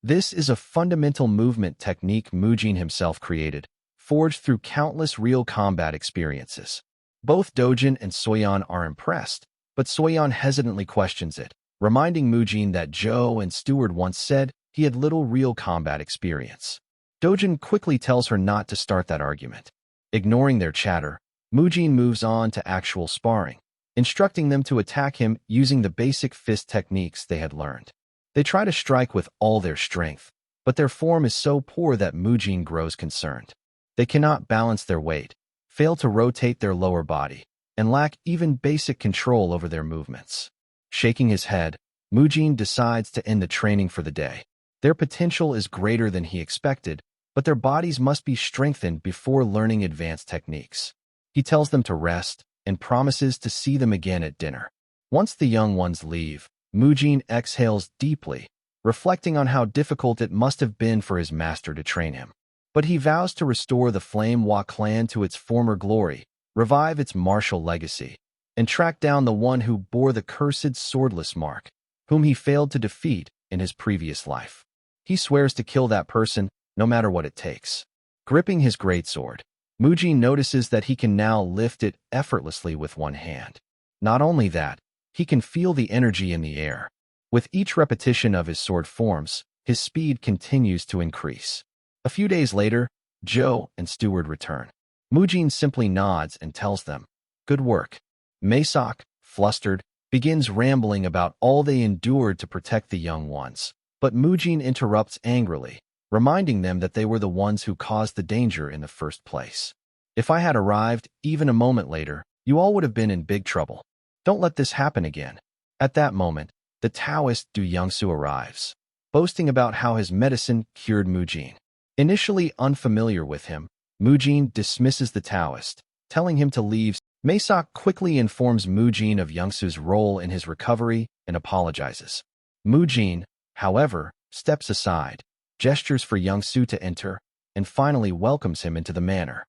This is a fundamental movement technique Mujin himself created, forged through countless real combat experiences. Both Dojin and Soyan are impressed, but Soyan hesitantly questions it, reminding Mujin that Joe and Stewart once said he had little real combat experience. Dojin quickly tells her not to start that argument. Ignoring their chatter, Mujin moves on to actual sparring, instructing them to attack him using the basic fist techniques they had learned. They try to strike with all their strength, but their form is so poor that Mujin grows concerned. They cannot balance their weight, fail to rotate their lower body, and lack even basic control over their movements. Shaking his head, Mujin decides to end the training for the day. Their potential is greater than he expected, but their bodies must be strengthened before learning advanced techniques. He tells them to rest and promises to see them again at dinner. Once the young ones leave, Mujin exhales deeply, reflecting on how difficult it must have been for his master to train him. But he vows to restore the Flame-Hua clan to its former glory, revive its martial legacy, and track down the one who bore the cursed swordless mark, whom he failed to defeat in his previous life. He swears to kill that person, no matter what it takes. Gripping his greatsword, Mujin notices that he can now lift it effortlessly with one hand. Not only that, he can feel the energy in the air. With each repetition of his sword forms, his speed continues to increase. A few days later, Joe and Stewart return. Mujin simply nods and tells them, "Good work." Masak, flustered, begins rambling about all they endured to protect the young ones, but Mujin interrupts angrily, reminding them that they were the ones who caused the danger in the first place. "If I had arrived even a moment later, you all would have been in big trouble. Don't let this happen again." At that moment, the Taoist Du Yangsu arrives, boasting about how his medicine cured Mujin. Initially unfamiliar with him, Mujin dismisses the Taoist, telling him to leave. Masak quickly informs Mujin of Yangsu's role in his recovery and apologizes. Mujin, however, steps aside, gestures for Yangsu to enter, and finally welcomes him into the manor.